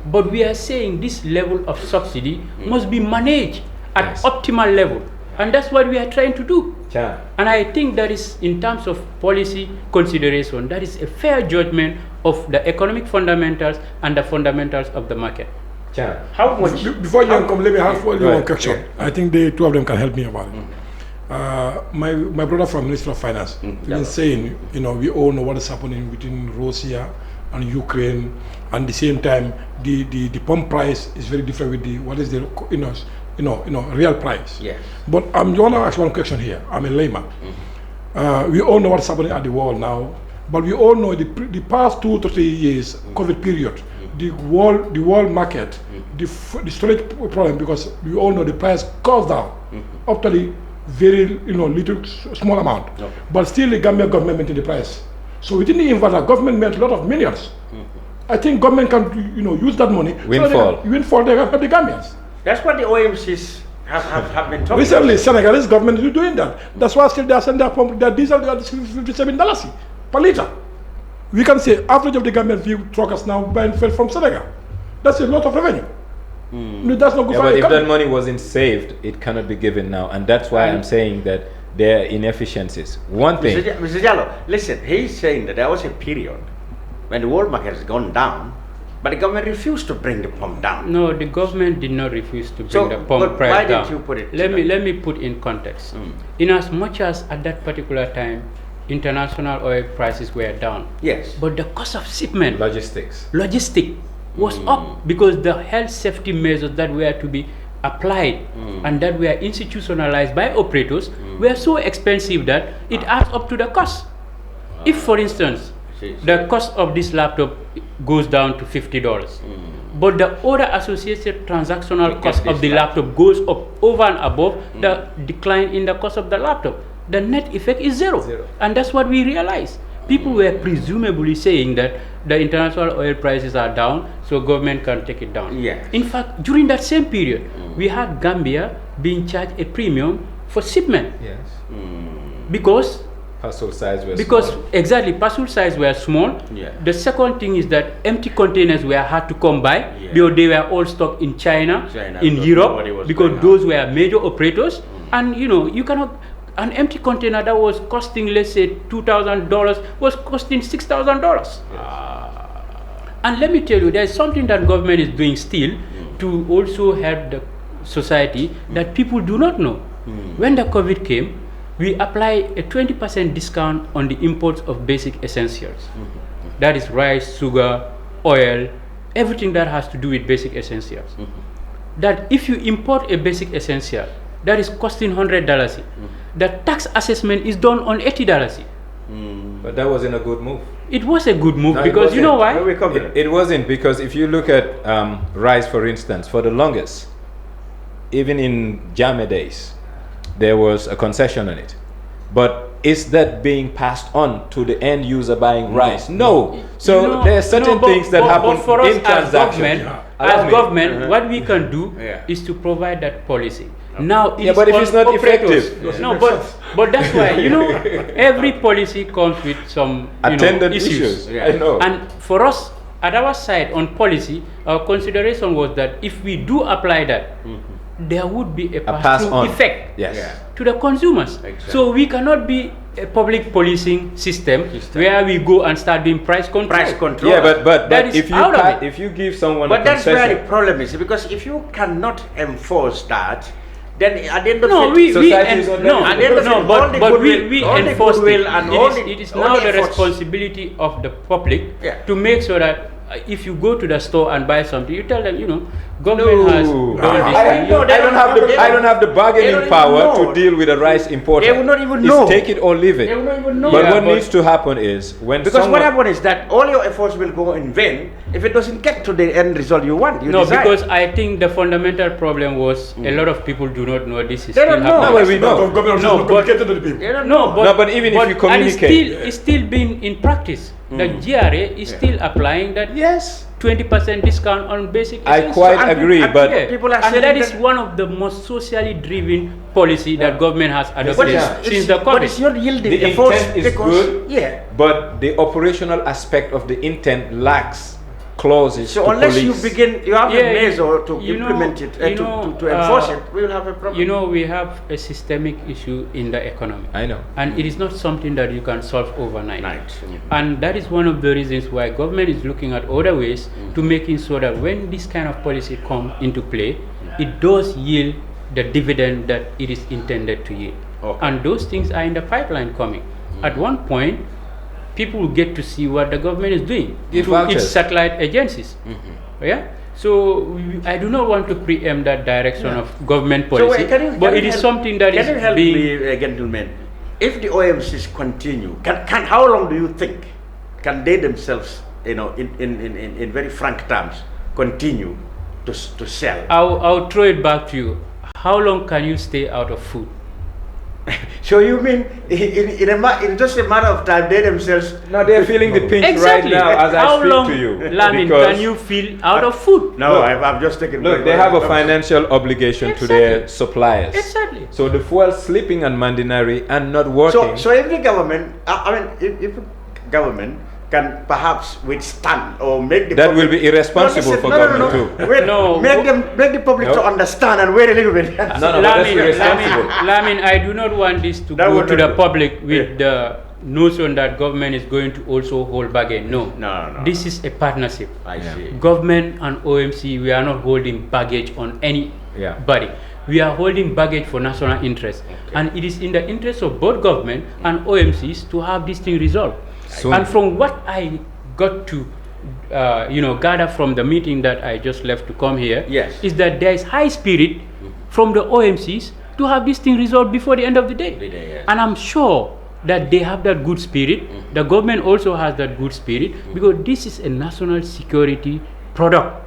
But we are saying this level of subsidy must be managed at optimal level. And that's what we are trying to do. And I think that is, in terms of policy consideration, that is a fair judgment of the economic fundamentals and the fundamentals of the market. How much? Before you come, let me have one question. I think the two of them can help me about it. My brother from Ministry of Finance is saying, we all know what is happening between Russia and Ukraine, and at the same time, the pump price is very different with what is the real price. Yes. But I'm going to ask one question here. I'm a layman. We all know what's happening at the world now, but we all know the past 2 to 3 years, COVID period, the world market, the storage problem, because we all know the price goes down up to the very little small amount. But still the Gambia government maintain the price. So within the inverter, government made a lot of millions. I think government can, use that money. Windfall. Windfall, they can help the Gambians. That's what the OMCs have been talking Recently, about. Senegalese government is doing that. That's why still they are sending their diesel at $57 per liter. We can say average of the Gambian few truckers now buying fuel from Senegal. That's a lot of revenue. That's not good for But the if economy. that money wasn't saved, it cannot be given now, and that's why I'm saying that there are inefficiencies. One thing. Mr. Jallow, listen, he's saying that there was a period when the world market has gone down, but the government refused to bring the pump down. No, the government did not refuse to bring So, the but pump price why down. didn't you put it Let to me them? put in context. In as much as at that particular time, international oil prices were down, Yes. but the cost of shipment, logistic was up because the health safety measures that were to be applied and that were institutionalized by operators were so expensive that it adds up to the cost. If, for instance, the cost of this laptop goes down to $50, but the other associated transactional cost of the laptop goes up over and above the decline in the cost of the laptop, the net effect is zero. And that's what we realized. People were presumably saying that the international oil prices are down, so government can take it down. Yes. In fact, during that same period, we had Gambia being charged a premium for shipment Yes. because Parcel size was small. exactly parcel size were small. Yeah. The second thing is that empty containers were hard to come by Yeah. because they were all stocked in China in because Europe, nobody was because going those were major operators. And you cannot, an empty container that was costing, let's say, $2,000 was costing $6,000. And let me tell you, there's something that government is doing still to also help the society that people do not know. When the COVID came, we apply a 20% discount on the imports of basic essentials. That is rice, sugar, oil, everything that has to do with basic essentials. That if you import a basic essential that is costing $100, the tax assessment is done on $80. But that wasn't a good move. It was a good move No, it because you know wasn't. why? It wasn't, because if you look at rice, for instance, for the longest, even in Jame days, there was a concession on it. But is that being passed on to the end user buying rice? No. So there are certain things that happen for us in transactions. as government, what we can do is to provide that policy. Now, Yeah, but if it's not operators. effective. No, but that's why every policy comes with some Attendant issues. I know. And for us, at our side on policy, our consideration was that if we do apply that, there would be a pass-through effect to the consumers. Exactly. So we cannot be a public policing system where we go and start doing price control. Yeah, but That is if you out of it. if you give someone But a that's where the concession, problem is, because if you cannot enforce that, then at the end of No, the society is not ready at the end of the day, all the but goodwill- we all the enforce goodwill it. and all It is all now the efforts. responsibility of the public to make sure that if you go to the store and buy something, you tell them, government has done this. I don't have the They don't bargaining even power know. to deal with a rice importer. They will not even It's know. take it or leave it. They will not even know. But Yeah, what but- needs to happen is when Because someone, what happens is that all your efforts will go in vain if it doesn't get to the end result you want. You No, desire. because I think the fundamental problem was a lot of people do not know this is They still don't know. happening. No, but we know. Government No, is not but- communicated to the people. They don't No, know. but even if you and communicate- it's still been in practice. The GRA is still applying that yes, 20% discount on basic I essentials. quite And agree, and but people are And saying that is one of the most socially driven policy that government has But adopted it's, since the but it's COVID. not yielding the efforts intent is because good. yeah. But the operational aspect of the intent lacks clauses So to unless police. you have Yeah, a measure to you know- implement it, you know, to enforce it, we will have a problem. We have a systemic issue in the economy. I know. And it is not something that you can solve overnight. Night. And that is one of the reasons why government is looking at other ways to making sure that when this kind of policy comes into play, it does yield the dividend that it is intended to yield. Okay. And those things are in the pipeline coming. At one point, people will get to see what the government is doing Give through its vouchers. satellite agencies. Yeah. So I do not want to preempt that direction of government So policy, wait, can you- but can it you is help- something that is Can you help being. me, gentlemen? If the OMCs continue, how long do you think can they themselves, in very frank terms, continue to sell? I'll throw it back to you. How long can you stay out of food? So you mean in just a matter of time, they themselves? No, they're feeling the pinch Exactly. right now as How I speak long, to you. Lamin, Because- can you feel out of food? No, I've just taken. Look, they have a financial obligation to their suppliers. Exactly. So the fuel slipping on Mandinari and not working. So every government, if government can perhaps withstand or make the that public, will be irresponsible for government too. Wait, No. make the public to No. understand and wait a little bit. No, but that's irresponsible. Lamin, I do not want this to That go would to not the go. public with the notion that government is going to also hold baggage. No. No. This is a partnership. I see. Government and OMC, we are not holding baggage on anybody. We are holding baggage for national interest. And it is in the interest of both government and OMCs to have this thing resolved. Soon. And from what I got to gather from the meeting that I just left to come here, Yes. is that there is high spirit from the OMCs to have this thing resolved before the end of the day. Yes. And I'm sure that they have that good spirit. The government also has that good spirit because this is a national security product.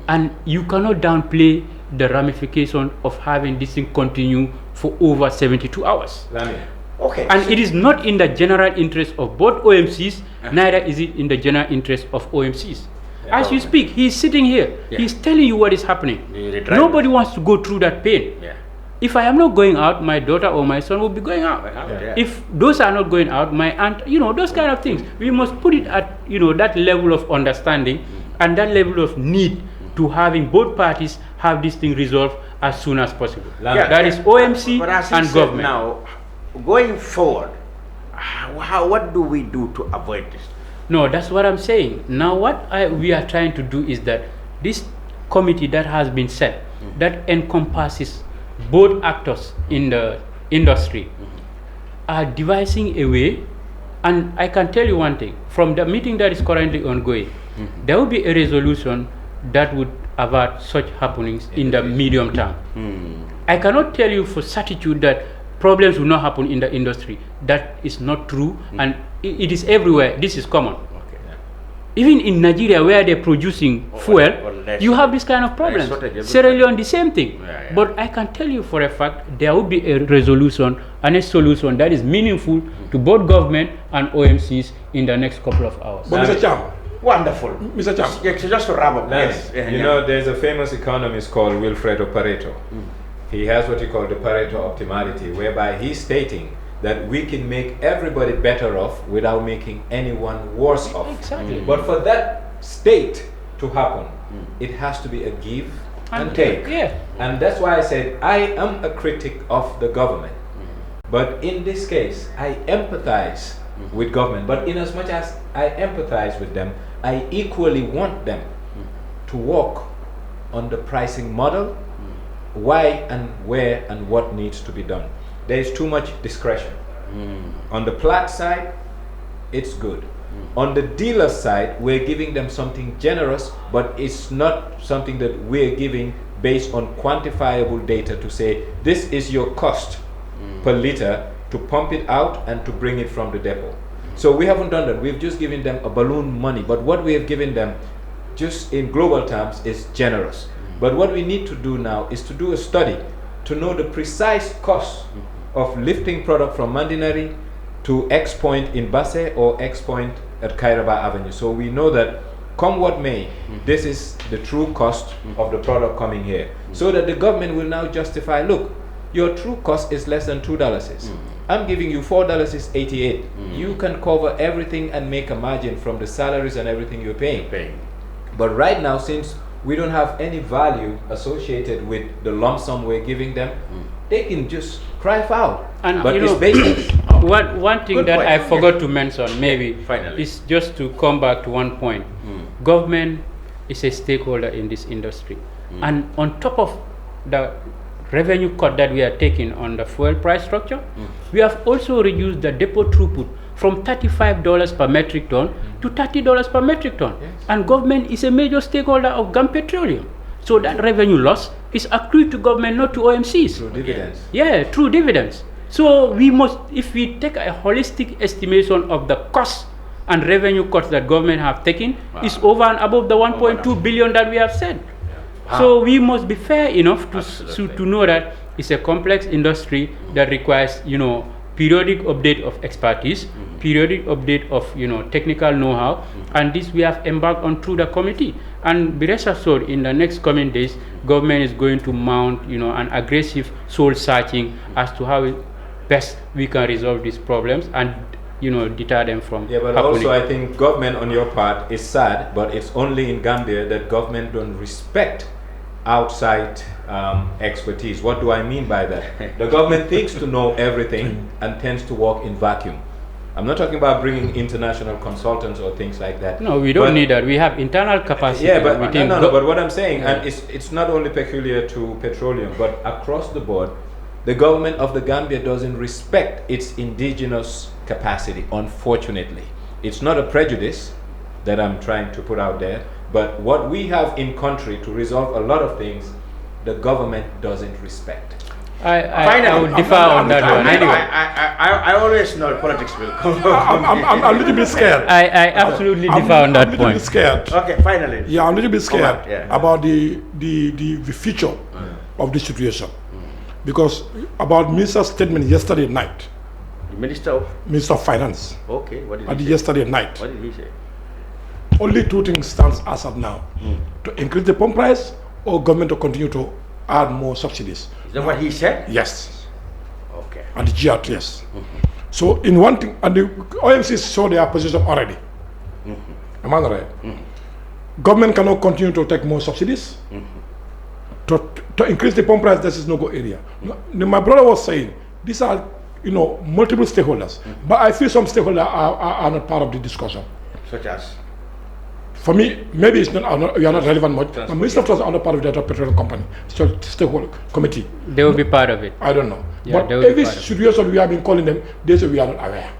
And you cannot downplay the ramification of having this thing continue for over 72 hours. Lamin. Okay. And it is not in the general interest of both OMCs, neither is it in the general interest of OMCs. As you speak, he is sitting here. Yeah. He is telling you what is happening. The driver. Nobody wants to go through that pain. Yeah. If I am not going out, my daughter or my son will be going out. Yeah. If those are not going out, my aunt, those kind of things. We must put it at, that level of understanding and that level of need to having both parties have this thing resolved as soon as possible. Yeah. That is OMC But as he and said government. now, going forward, what do we do to avoid this? No, that's what I'm saying. Now what we are trying to do is that this committee that has been set, that encompasses both actors in the industry, are devising a way, and I can tell you one thing, from the meeting that is currently ongoing, there will be a resolution that would avert such happenings in the medium term. I cannot tell you for certitude that problems will not happen in the industry. That is not true, and it is everywhere. This is common. Even in Nigeria, where they're producing fuel, you have this kind of problems. Sierra Leone, the same thing. But I can tell you for a fact, there will be a resolution and a solution that is meaningful to both government and OMCs in the next couple of hours. But Mr. Cham, Wonderful. Mr. Cham, Yeah, so just to wrap up, yes. There's a famous economist called Wilfredo Pareto. He has what he called the Pareto optimality, whereby he's stating that we can make everybody better off without making anyone worse off. Exactly. But for that state to happen, it has to be a give and take. Yeah. And that's why I said I am a critic of the government. But in this case, I empathize with government. But in as much as I empathize with them, I equally want them to work on the pricing model, why and where and what needs to be done. There is too much discretion. On the plat side, it's good. On the dealer side, we're giving them something generous, but it's not something that we're giving based on quantifiable data to say this is your cost per liter to pump it out and to bring it from the depot. So we haven't done that. We've just given them a balloon money, but what we have given them, just in global terms, is generous. But what we need to do now is to do a study to know the precise cost of lifting product from Mandinari to X point in Basse or X point at Kairaba Avenue. So we know that come what may, this is the true cost of the product coming here. So that the government will now justify, look, your true cost is less than $2. I'm giving you $4.88. You can cover everything and make a margin from the salaries and everything you're paying. But right now, since we don't have any value associated with the lump sum we're giving them, they can just cry foul. And but it's baseless. One thing Good that point. I forgot to mention, maybe, finally, is just to come back to one point. Government is a stakeholder in this industry. And on top of the revenue cut that we are taking on the fuel price structure, we have also reduced the depot throughput from $35 per metric ton to $30 per metric ton. Yes. And government is a major stakeholder of Gambia Petroleum. So that revenue loss is accrued to government, not to OMCs. Through dividends. Yeah, through dividends. So we must, if we take a holistic estimation of the cost and revenue cuts that government have taken, is over and above the 1.2 billion that we have said. So we must be fair enough to know that It's a complex industry that requires, periodic update of expertise, periodic update of, technical know-how, and this we have embarked on through the committee. And be rest assured, in the next coming days, government is going to mount, an aggressive soul searching as to how best we can resolve these problems and, deter them from but happening. also I think government on your part is sad, but it's only in Gambia that government don't respect outside expertise. What do I mean by that? The government thinks to know everything and tends to work in vacuum. I'm not talking about bringing international consultants or things like that. No, we don't need that. We have internal capacity. But but what I'm saying, and it's not only peculiar to petroleum, but across the board, the government of the Gambia doesn't respect its indigenous capacity, unfortunately. It's not a prejudice that I'm trying to put out there, but what we have in country to resolve a lot of things, the government doesn't respect. I would differ on that one. Anyway, I always know politics will come. I'm a little bit scared. I absolutely differ on that I'm a point. little bit scared. Okay, finally. Yeah, I'm a little bit scared Omar, yeah. about the future of the situation. Because about Minister's statement yesterday night, The Minister of Finance, Okay, what did at he say? yesterday night, What did he say? only two things stands as of now. To increase the pump price or government to continue to add more subsidies. Is that what he said? Yes. Okay. And the GRTS. So in one thing, and the OMC saw their position already. Am I right? Government cannot continue to take more subsidies. To increase the pump price, this is no go area. My brother was saying, these are multiple stakeholders, but I feel some stakeholders are not part of the discussion. Such as? For me, maybe it's not we are not relevant much. But Minister of Transport are not part of the petroleum company, stakeholder committee. They will be part of it. I don't know. Yeah, But they will be every part of it. situation we have been calling them, they say we are not aware.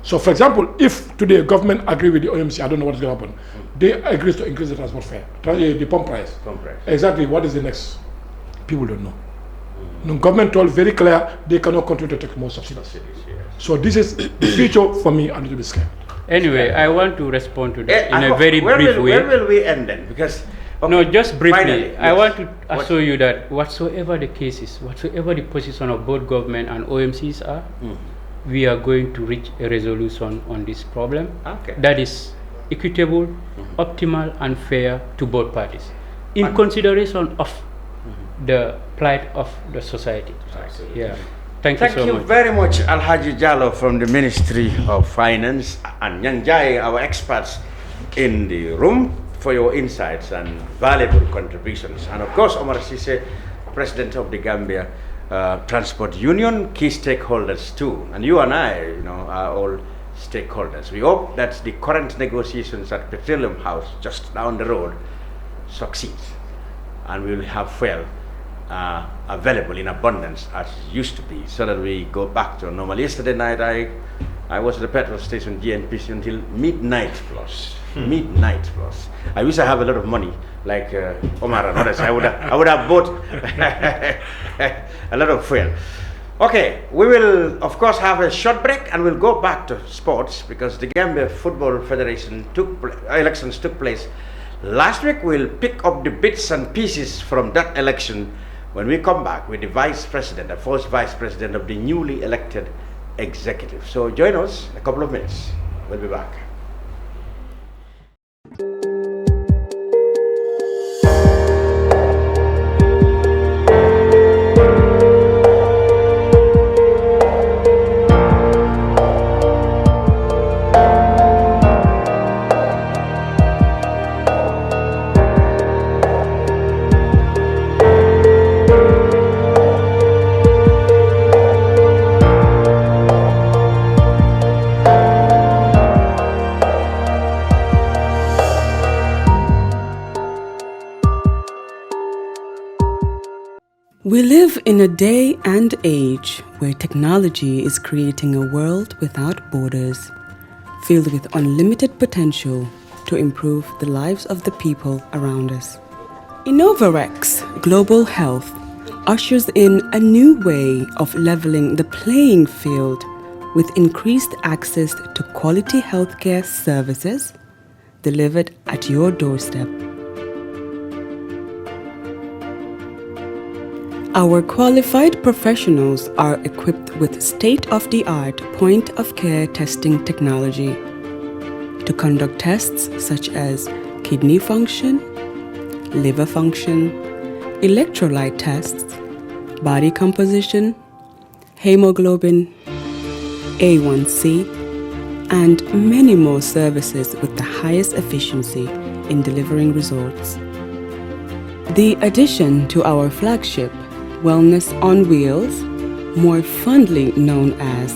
So, for example, if today government agree with the OMC, I don't know what's going to happen. They agree to increase the transport fare, the pump price. Pump price. Exactly. What is the next? People don't know. No, government told very clear they cannot continue to take more subsidies. So this is the future for me. I'm a little bit scared. Anyway, I want to respond to that in a very brief way. Where will we end then? Because No, just briefly. Finally, I yes. want to assure you that whatsoever the cases, whatsoever the position of both government and OMCs are, we are going to reach a resolution on this problem Okay. that is equitable, optimal, and fair to both parties, in consideration of the plight of the society. Yeah. Thank you so much. very much, Alagie Jallow from the Ministry of Finance, and Njie, our experts in the room, for your insights and valuable contributions. And of course, Omar Ceesay, President of the Gambia Transport Union, key stakeholders too. And you and I, are all stakeholders. We hope that the current negotiations at Petroleum House, just down the road, succeed, and we will have fuel available in abundance as it used to be, so that we go back to normal. Yesterday night, I was at the petrol station GNPC until midnight plus. Midnight plus. I wish I have a lot of money like Omar and others. I would have bought a lot of fuel. Okay, we will of course have a short break and we'll go back to sports, because the Gambia Football Federation elections took place last week. We'll pick up the bits and pieces from that election when we come back with the the first vice president of the newly elected executive. So join us in a couple of minutes. We'll be back. We live in a day and age where technology is creating a world without borders, filled with unlimited potential to improve the lives of the people around us. Innovarex Global Health ushers in a new way of leveling the playing field with increased access to quality healthcare services delivered at your doorstep. Our qualified professionals are equipped with state-of-the-art point-of-care testing technology to conduct tests such as kidney function, liver function, electrolyte tests, body composition, hemoglobin, A1C, and many more services with the highest efficiency in delivering results. The addition to our flagship Wellness on Wheels, more fondly known as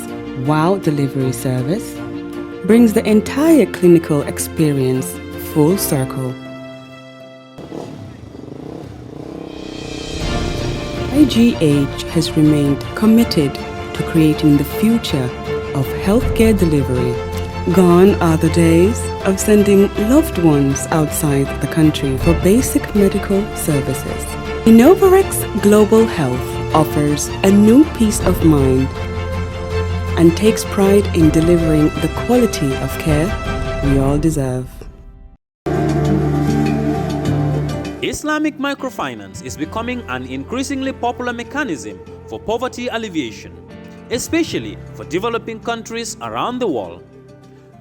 WOW Delivery Service, brings the entire clinical experience full circle. IGH has remained committed to creating the future of healthcare delivery. Gone are the days of sending loved ones outside the country for basic medical services. Innovarex Global Health offers a new peace of mind and takes pride in delivering the quality of care we all deserve. Islamic microfinance is becoming an increasingly popular mechanism for poverty alleviation, especially for developing countries around the world.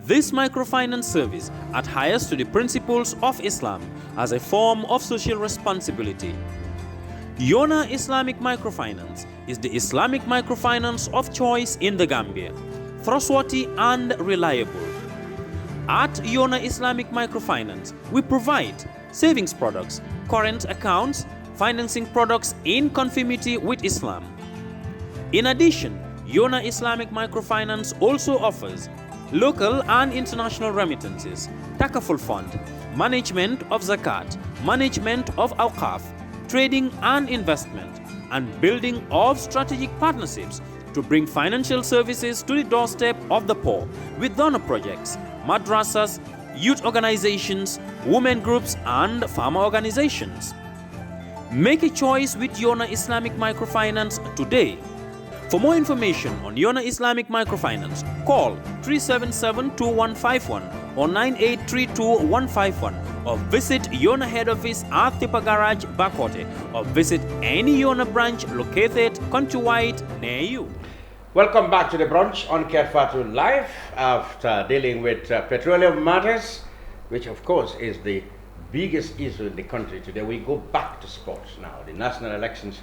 This microfinance service adheres to the principles of Islam as a form of social responsibility. Yona Islamic Microfinance is the Islamic microfinance of choice in the Gambia, trustworthy and reliable. At Yona Islamic Microfinance, we provide savings products, current accounts, financing products in conformity with Islam. In addition, Yona Islamic Microfinance also offers local and international remittances, takaful fund, management of zakat, management of awqaf, trading and investment, and building of strategic partnerships to bring financial services to the doorstep of the poor with donor projects, madrasas, youth organizations, women groups, and farmer organizations. Make a choice with Yona Islamic Microfinance today. For more information on Yona Islamic Microfinance, call 377-2151 or 9832-151 or visit Yona head office at Tipa Garage, Bakote, or visit any Yona branch located countrywide near you. Welcome back to the Brunch on Kerr Fatou Live. After dealing with petroleum matters, which of course is the biggest issue in the country today, we go back to sports now. The national elections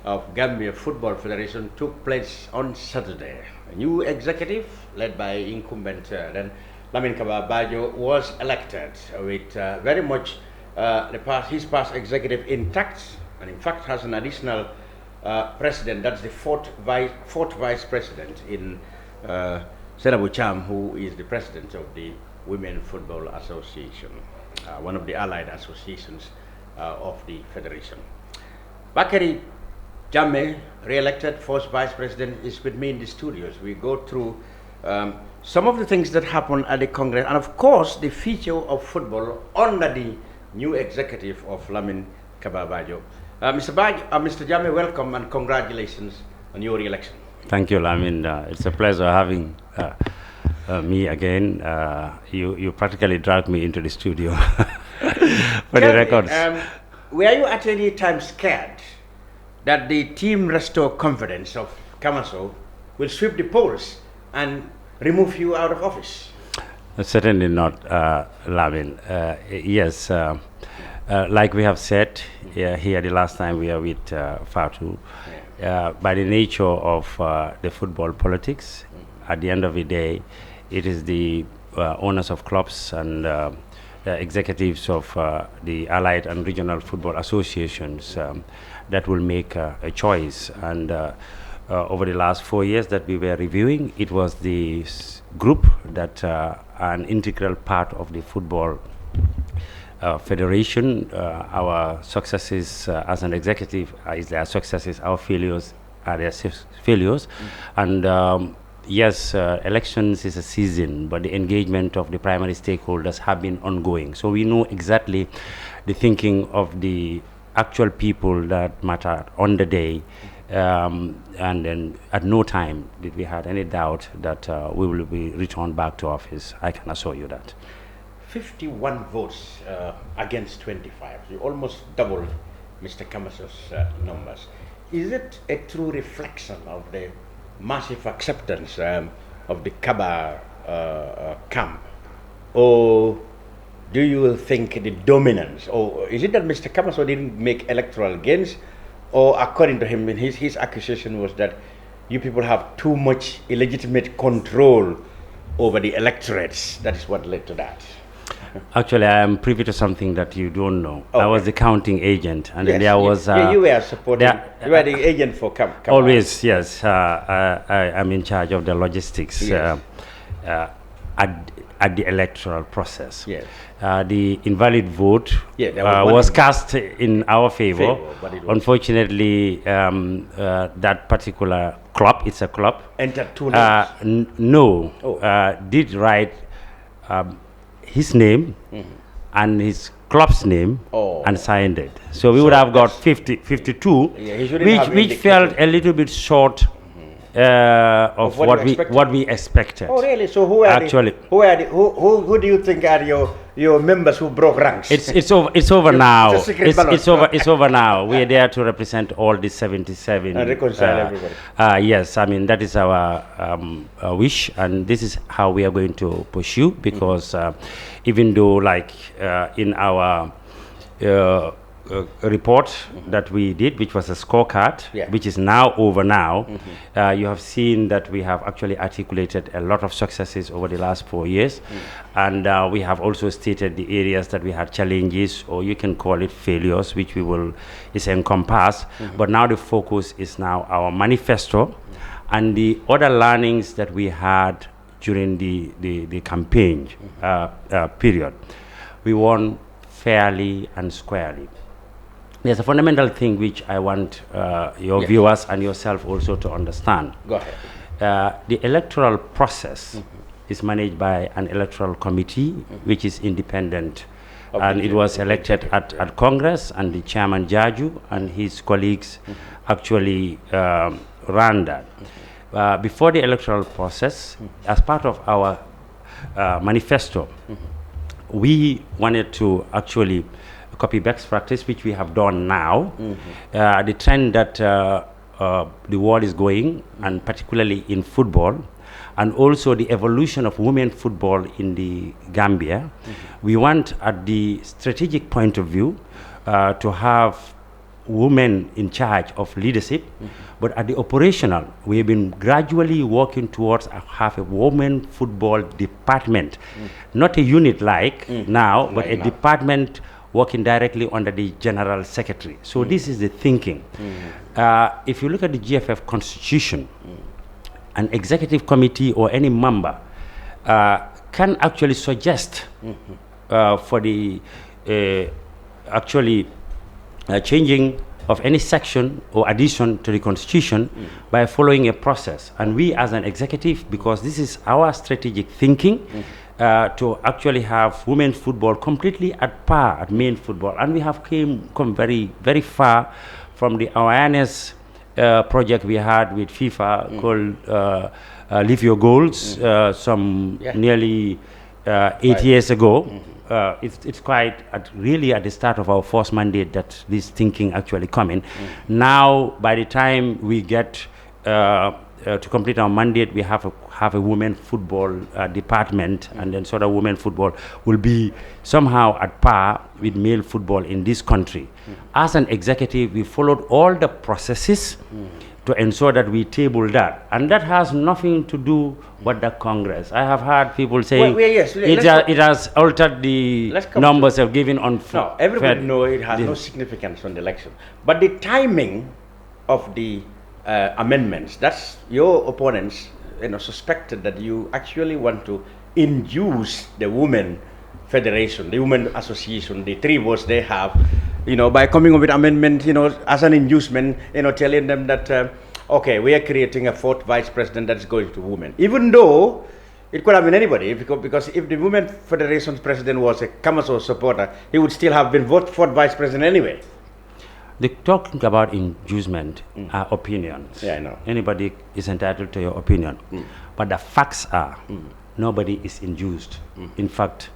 of Gambia Football Federation took place on Saturday. A new executive led by incumbent then Lamin Kababajo was elected with very much his past executive intact, and in fact has an additional president. That's the fourth vice president in Senabu Cham, who is the president of the Women Football Association, one of the allied associations of the federation. Bakari Jammeh, re-elected first vice president, is with me in the studios. We go through some of the things that happened at the Congress, and of course the future of football under the new executive of Lamin Kababajo. Mr. Jammeh, welcome and congratulations on your re-election. Thank you, Lamin. It's a pleasure having me again. You practically dragged me into the studio for the records. Were you at any time scared that the team Restore Confidence of Kamaso will sweep the polls and remove you out of office? Certainly not, Lamin. Yes, like we have said here the last time we are with Fatou, by the nature of the football politics, at the end of the day, it is the owners of clubs and executives of the allied and regional football associations that will make a choice. And over the last 4 years that we were reviewing, it was the group that an integral part of the football federation. Our successes as an executive is their successes, our failures are their failures. And yes, elections is a season, but the engagement of the primary stakeholders have been ongoing. So we know exactly the thinking of the actual people that matter on the day. And then at no time did we have any doubt that we will be returned back to office. I can assure you that. 51 votes against 25. You almost doubled Mr. Kamaso's numbers. is it a true reflection of the massive acceptance of the Kaba camp? Or do you think the dominance, or is it that Mr. Kamaso didn't make electoral gains? Or according to him, his accusation was that you people have too much illegitimate control over the electorates. That is what led to that. Actually, I am privy to something that you don't know. Okay. I was the counting agent, and then there was... you were supporting, you were the agent for Kaba. Always, yes. I am in charge of the logistics. Yes. At the electoral process. Yes. The invalid vote was cast in our favor. Unfortunately, that particular club, it's a club, entered 2 names. Did write his name and his club's name and signed it. So we would have got 52, which felt a little bit short of what we expected. Oh, really? So who are who do you think are your members who broke ranks? It's over now. It's over now. We are there to represent all the 77 and reconcile everybody. Yes, I mean that is our wish, and this is how we are going to pursue. Because even though, like in our report that we did, which was a scorecard, which is now over now, you have seen that we have actually articulated a lot of successes over the last 4 years, and we have also stated the areas that we had challenges, or you can call it failures, which we will encompass. But now the focus is now our manifesto and the other learnings that we had during the campaign period. We won fairly and squarely. There's a fundamental thing which I want your viewers and yourself also to understand. Go ahead. The electoral process is managed by an electoral committee which is independent, and it was elected at Congress, and the chairman Jaju and his colleagues actually ran that. Before the electoral process, as part of our manifesto, we wanted to actually copy best practice, which we have done now. The trend that the world is going, and particularly in football, and also the evolution of women football in the Gambia. We want, at the strategic point of view, to have women in charge of leadership, but at the operational, we have been gradually working towards have a women football department, not a unit like now, but a department working directly under the General Secretary. So this is the thinking. If you look at the GFF constitution, an executive committee or any member can actually suggest for the changing of any section or addition to the constitution by following a process. And we as an executive, because this is our strategic thinking, to actually have women's football completely at par at men football. And we have come very, very far from the awareness project we had with FIFA called Live Your Goals nearly 8 years ago. It's quite really at the start of our first mandate that this thinking actually coming. Now, by the time we get to complete our mandate, we have a women football department, and then so that women football will be somehow at par with male football in this country. As an executive, we followed all the processes to ensure that we table that, and that has nothing to do with the Congress. I have heard people saying it has altered the numbers of giving on. No, everybody knows it has no significance on the election, but the timing of the amendments, that's your opponents suspected that you actually want to induce the women federation, the women association, the 3 votes they have, by coming up with amendment, as an inducement, telling them that okay, we are creating a 4th vice president that's going to women, even though it could have been anybody, because if the women federation's president was a Kamaso supporter, he would still have been 4th vice president anyway. The talking about inducement are opinions. Yeah, I know. Anybody is entitled to your opinion. But the facts are, nobody is induced. In fact,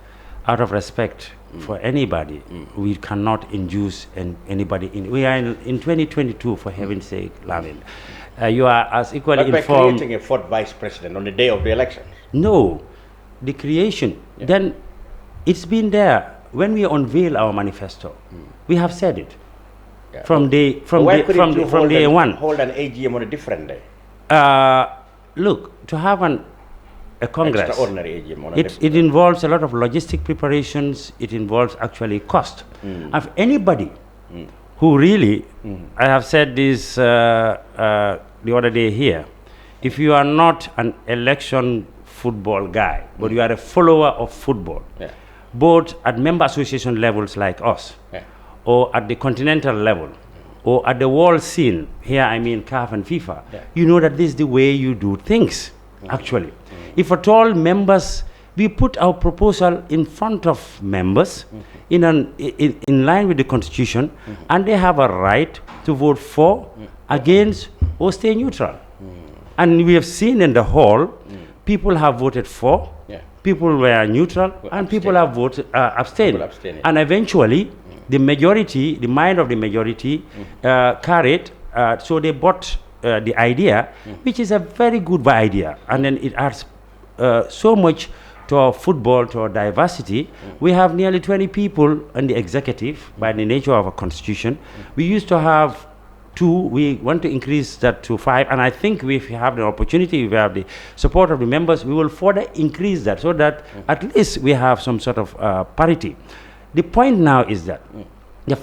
out of respect for anybody, we cannot induce anybody in. We are in 2022, for heaven's sake, Lamin. You are as equally but informed. By creating a fourth vice president on the day of the elections. No, the creation. Then it's been there when we unveil our manifesto. We have said it from day one. Hold an AGM on a different day. Look, to have a Congress, extraordinary AGM on it involves a lot of logistic preparations. It involves actually cost. If anybody who really, I have said this the other day here, if you are not an election football guy, but you are a follower of football, both at member association levels like us, or at the continental level, or at the world scene, here I mean CAF and FIFA, you know that this is the way you do things, actually. If at all members, we put our proposal in front of members in line with the Constitution, and they have a right to vote for, against, or stay neutral. And we have seen in the hall, people have voted for, people were neutral, and people have voted abstained. And eventually, the majority, the mind of the majority, carried, so they bought the idea, which is a very good idea, and then it adds so much to our football, to our diversity. We have nearly 20 people in the executive by the nature of our constitution. We used to have 2, we want to increase that to 5, and I think if we have the opportunity, if we have the support of the members, we will further increase that so that at least we have some sort of parity. The point now is that,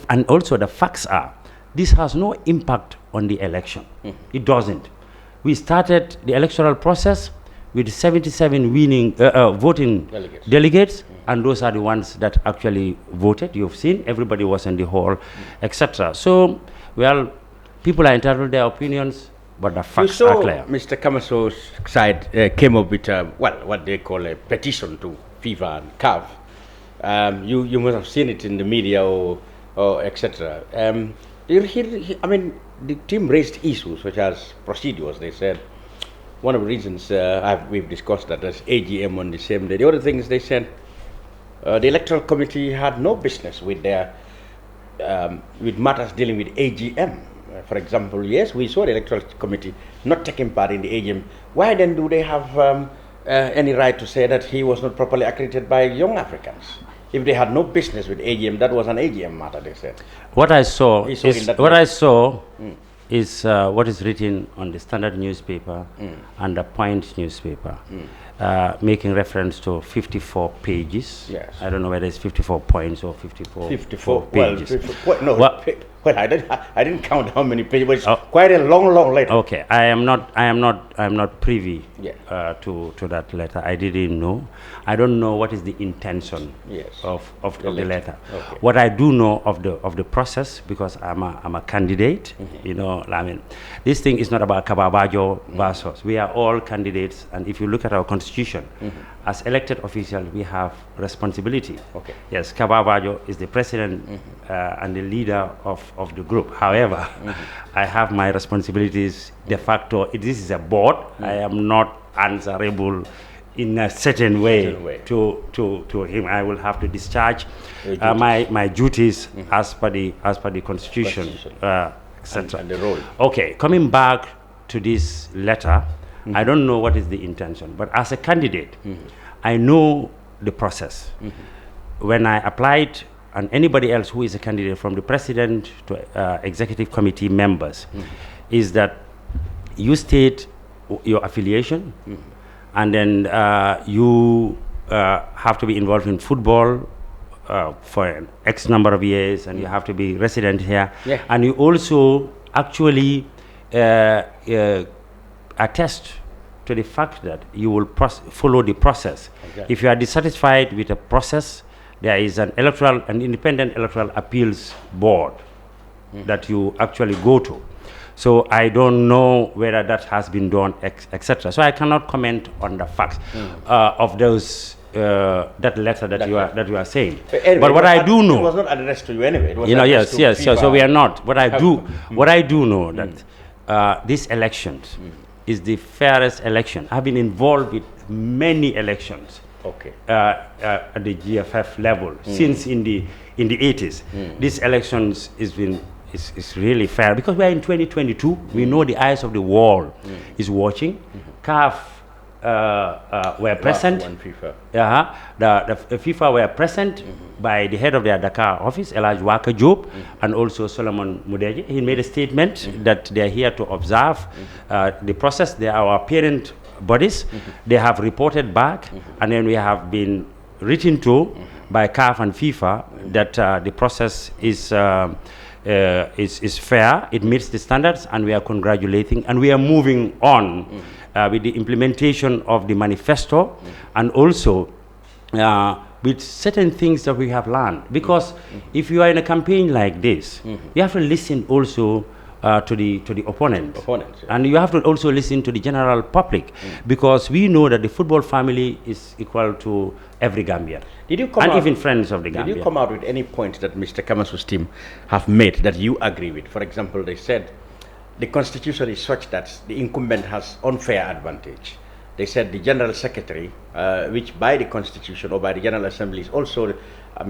and also the facts are, this has no impact on the election. It doesn't. We started the electoral process with 77 winning voting delegates, and those are the ones that actually voted. You've seen everybody was in the hall, etc. So, well, people are entitled to their opinions, but the facts are clear. Mr. Kamaso's side came up with what they call a petition to FIFA and CAF. You must have seen it in the media or etc. I mean, the team raised issues such as procedures. They said one of the reasons we've discussed that there's AGM on the same day. The other thing is they said the electoral committee had no business with their with matters dealing with AGM. For example, yes, we saw the electoral committee not taking part in the AGM. Why then do they have any right to say that he was not properly accredited by Young Africans? If they had no business with AGM, that was an AGM matter, they said. What I saw is what is written on the Standard newspaper and the Point newspaper, making reference to 54 pages. Yes. I don't know whether it's 54 points or 54 pages. Well, I didn't count how many pages, but it's quite a long letter. Okay, I am not privy to that letter. I didn't know. I don't know what is the intention of the letter. Okay. What I do know of the process, because I'm a candidate, you know, I mean, this thing is not about Kababajo versus. We are all candidates, and if you look at our constitution, as elected officials, we have responsibility. Okay. Yes, Kababajo is the president and the leader of the group. However, I have my responsibilities de facto. This is a board. I am not answerable in a certain way to him. I will have to discharge my duties as per the constitution, etc. And the role. Okay, coming back to this letter, I don't know what is the intention, but as a candidate, I know the process. When I applied, and anybody else who is a candidate, from the president to executive committee members, is that you state your affiliation, and then you have to be involved in football for an X number of years, and you have to be resident here, and you also actually attest to the fact that you will follow the process. Okay. If you are dissatisfied with the process, there is an independent electoral appeals board that you actually go to. So I don't know whether that has been done, etc. So I cannot comment on the facts of those that letter that you are saying. But, anyway, but what I do know, it was not addressed to you anyway. It was yes. So we are not. What I do know that this elections is the fairest election. I've been involved with many elections Okay. At the GFF level since in the 80s. These elections is really fair because we are in 2022. We know the eyes of the world is watching. CAF were present. FIFA. The FIFA were present by the head of their Dakar office, Alagie Jallow, and also Solomon Mudeji. He made a statement that they are here to observe the process. They are our parent bodies. They have reported back, and then we have been written to by CAF and FIFA that the process is fair. It meets the standards, and we are congratulating, and we are moving on with the implementation of the manifesto, and also with certain things that we have learned. Because if you are in a campaign like this, you have to listen also to the opponents, yeah. And you have to also listen to the general public, because we know that the football family is equal to every Gambian, and even friends of the Gambia. Did you come out with any point that Mr. Kamasu's team have made that you agree with? For example, they said the constitution is such that the incumbent has unfair advantage. They said the general secretary, which by the constitution or by the General Assembly is also,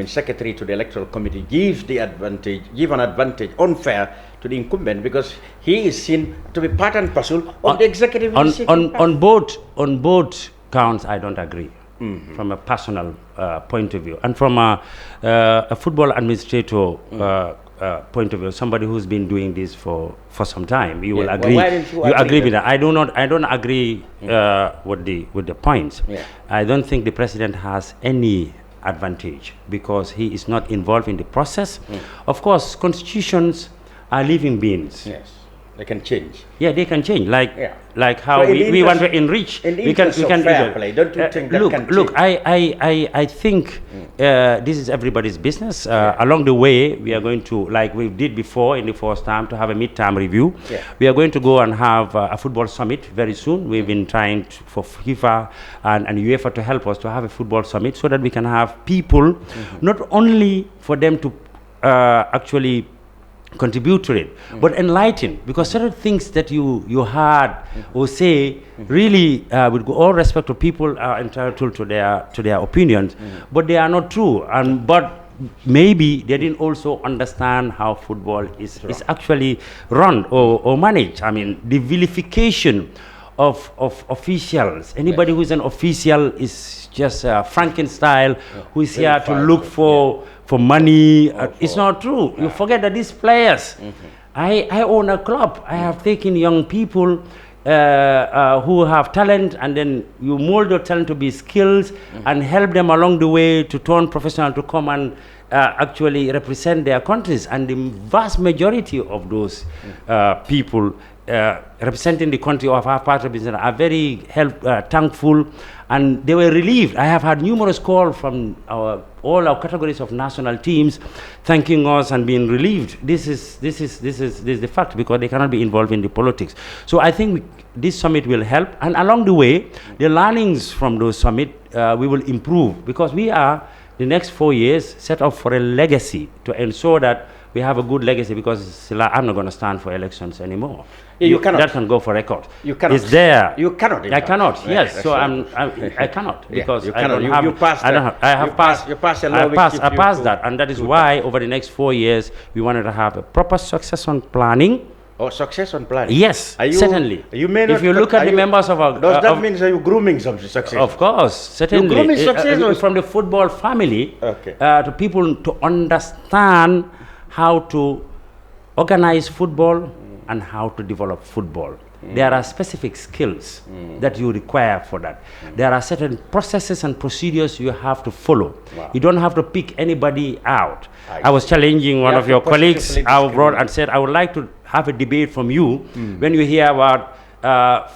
secretary to the electoral committee, give an advantage unfair to the incumbent because he is seen to be part and parcel of the executive. On both counts, I don't agree. From a personal point of view, and from a football administrator point of view, somebody who's been doing this for some time, you will agree. Why didn't you agree with that? I don't agree with the points. Yeah. I don't think the president has any advantage because he is not involved in the process. Of course, constitutions are living beings. Yes, they can change. Yeah, they can change. Like how So we want to enrich. In the we can interest of fair play, don't you think that can look. change? I think this is everybody's business. Along the way, we are going to, like we did before in the first time, to have a mid-term review. Yeah. We are going to go and have a football summit very soon. We've been trying for FIFA and UEFA to help us to have a football summit so that we can have people, not only for them to actually contribute to it, but enlighten, because certain things that you heard or say really, with all respect to people, are entitled to their opinions, but they are not true, but maybe they didn't also understand how football is actually run or managed. The vilification of officials. Anybody who is an official is just Frankenstein who is here to look for money. It's not true. You forget that these players, I own a club. I have taken young people who have talent, and then you mold your talent to be skills and help them along the way to turn professional, to come and actually represent their countries. And the vast majority of those people representing the country of our part of business are very thankful, and they were relieved. I have had numerous calls from all our categories of national teams thanking us and being relieved. This is the fact, because they cannot be involved in the politics. So I think this summit will help, and along the way, the learnings from those summit we will improve, because we are the next 4 years set up for a legacy to ensure that we have a good legacy, because I'm not going to stand for elections anymore. Yeah, you cannot. That can go for record. You cannot. It's there. You cannot. I cannot. Yeah, Yes. So I cannot, because you I cannot. don't have. You passed I don't that. have. I have passed. You passed a law I which passed. gives I you passed to that, and that is why over the next 4 years we wanted to have a proper succession planning. Or succession planning? Yes, certainly. You may not. If you look at the members of our, does that mean that you're grooming some success? Of course, certainly. grooming success from the football family, Okay. To people to understand how to organize football and how to develop football. There are specific skills that you require for that. There are certain processes and procedures you have to follow. Wow. You don't have to pick anybody out. I I was challenging one You of have your to colleagues positively abroad discriminate. and said, I would like to have a debate from you when you hear about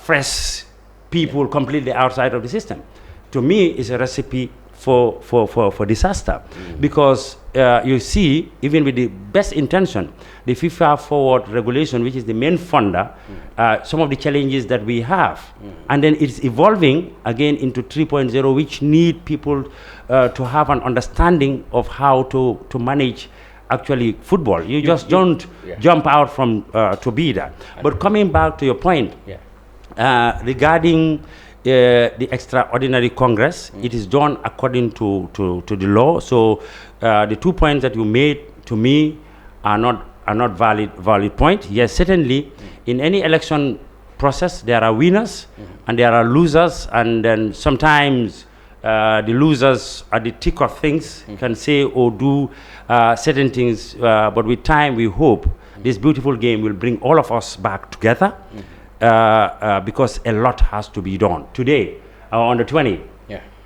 fresh people completely outside of the system. To me, it's a recipe for disaster, because you see, even with the best intention, the FIFA forward regulation, which is the main funder, some of the challenges that we have, and then it's evolving again into 3.0, which need people to have an understanding of how to manage actually football. You just don't jump out from to be that. But coming back to your point, regarding the extraordinary Congress. It is done according to the law. So the 2 points that you made to me are not valid point. Yes, certainly in any election process there are winners and there are losers, and then sometimes the losers at the thick of things can say or do certain things, but with time we hope this beautiful game will bring all of us back together, because a lot has to be done. Today, our under 20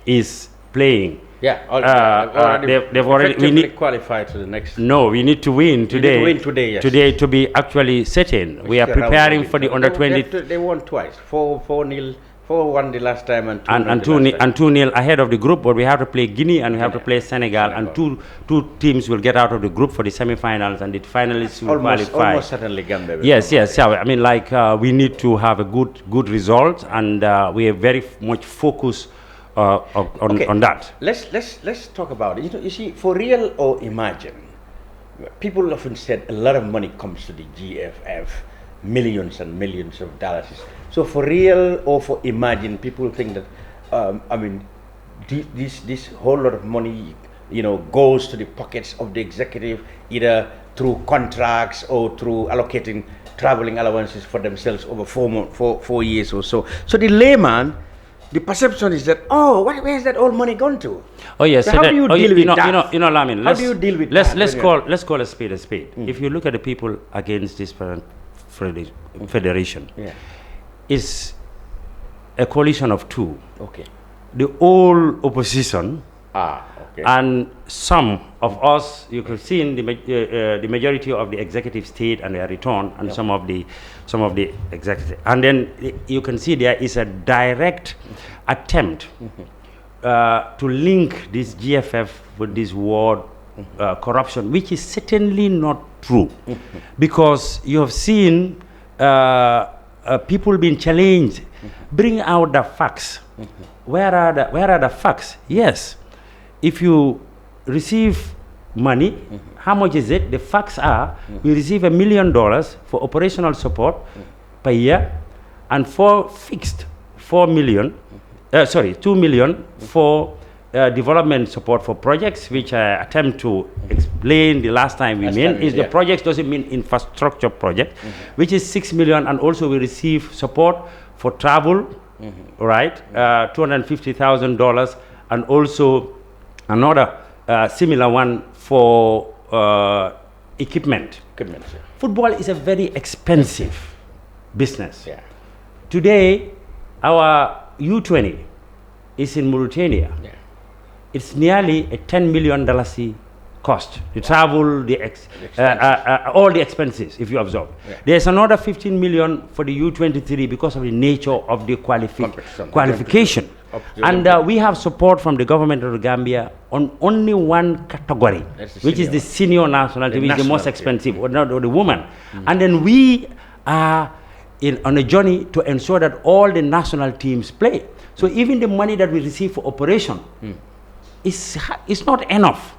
is playing. They've already we need qualified to the next. No, we need to win today. We need to win today, yes. Today to be actually certain. We are preparing for the under 20. They won twice, 4-0, 4-1 the last time, and 2-0 ahead of the group. But we have to play Guinea and we have to play Senegal, and two teams will get out of the group for the semi-finals, and the finalists will qualify. Almost certainly Gambia. Yes. I mean, like we need to have a good result, and we are very much focused on that. Let's talk about it. You see, for real or imagine, people often said a lot of money comes to the GFF, millions and millions of dollars. So for real or for imagine, people think that this whole lot of money, goes to the pockets of the executive, either through contracts or through allocating traveling allowances for themselves over 4 years or so. So the layman, the perception is that, where is that all money gone to? Oh yes. So how do you deal with that? Lamin, how do you deal with that? Let's call a spade a spade. If you look at the people against this federation, it's a coalition of two. Okay. The whole opposition. Okay. And some of us, you can see in the majority of the executive state and their return, and some of the executive, and then you can see there is a direct attempt to link this GFF with this word corruption, which is certainly not true, because you have seen people being challenged. Bring out the facts. Where are the facts? Yes. If you receive money, how much is it? The facts are we receive $1 million for operational support per year, and fixed 2 million for development support for projects, which I attempt to explain the last time we mean. The projects doesn't mean infrastructure project, which is 6 million, and also we receive support for travel, right? $250,000, and also another similar one for equipment. Football is a very expensive business. Today, our U20 is in Mauritania. It's nearly a $10 million cost. The travel, all the expenses, if you observe. There's another 15 million for the U23 because of the nature of the qualification. And we have support from the government of the Gambia on only one category, which is the senior nationality, which is the most expensive, or the woman. And then we are on a journey to ensure that all the national teams play. So even the money that we receive for operation is not enough.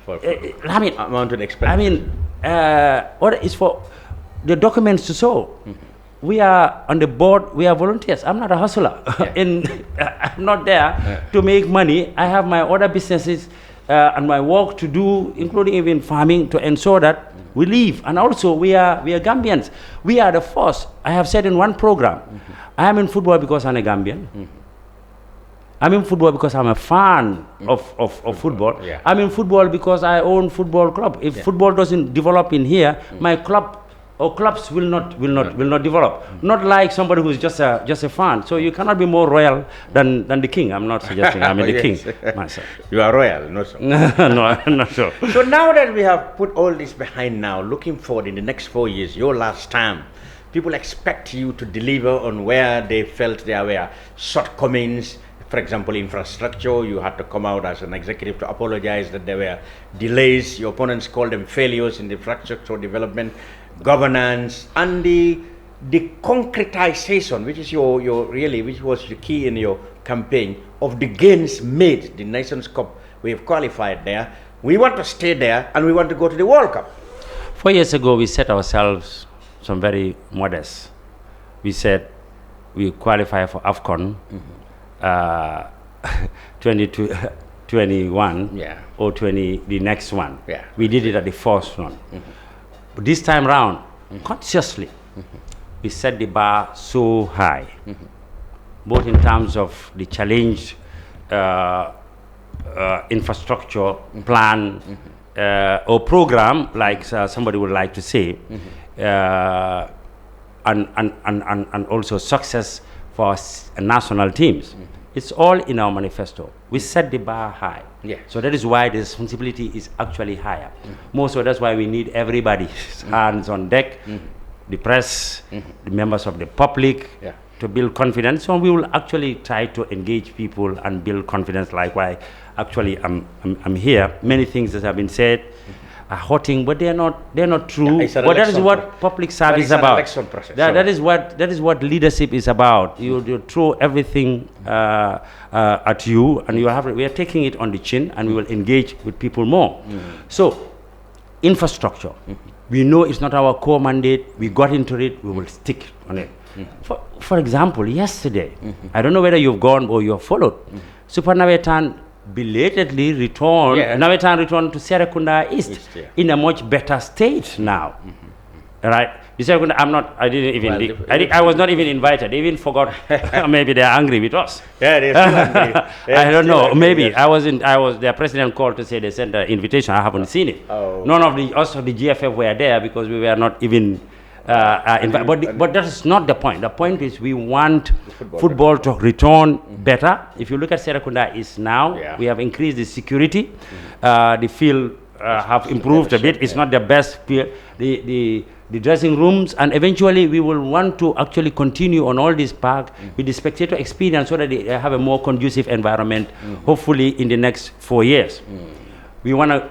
Amount of expense. What is for the documents to show? We are on the board, we are volunteers. I'm not a hustler. I'm not there to make money. I have my other businesses and my work to do, including even farming, to ensure that we live. And also we are Gambians. We are the first. I have said in one program, I am in football because I'm a Gambian. I'm in football because I'm a fan of football. I'm in football because I own football club. If football doesn't develop in here, my club or clubs will not develop. Not like somebody who's just a fan. So you cannot be more royal than the king. I'm not suggesting I'm the king myself. You are royal, not so. No, I'm not sure. So now that we have put all this behind now, looking forward in the next 4 years, your last term, people expect you to deliver on where they felt there were shortcomings. For example, infrastructure, you had to come out as an executive to apologize that there were delays. Your opponents called them failures in the infrastructure development, governance, and the concretization, which is which was the key in your campaign, of the gains made. The Nations Cup, we have qualified there. We want to stay there, and we want to go to the World Cup. 4 years ago, we set ourselves some very modest. We said we qualify for AFCON 2021 or the next one. We did it at the first one. But this time round, consciously, we set the bar so high, both in terms of the challenge, infrastructure plan or program, like somebody would like to say, and also success for national teams. It's all in our manifesto. We set the bar high. So that is why the responsibility is actually higher. More so, that's why we need everybody's hands on deck, the press, the members of the public, to build confidence. So we will actually try to engage people and build confidence. Like why actually I'm here. Many things that have been said are hurting, but they're not true. But that is what public service is about. That is what leadership is about. You throw everything at you, and we are taking it on the chin, and we will engage with people more. So infrastructure, we know it's not our core mandate. We got into it. We will stick on it. For example, yesterday, I don't know whether you've gone or you've followed, Super Navetan belatedly returned. Navetan returned to Serekunda East in a much better state now. Right? The Serekunda, I was not even invited. They even forgot. Maybe they're angry with us. They're still angry. I don't know. Maybe their president called to say they sent an invitation. I haven't seen it. None of the GFF were there because we were not even but that is not the point. The point is we want football to return better. If you look at Serekunda East now, we have increased the security. The field have improved a bit. It's not the best field. The dressing rooms, and eventually we will want to actually continue on all this park with the spectator experience so that they have a more conducive environment, hopefully in the next 4 years. We want to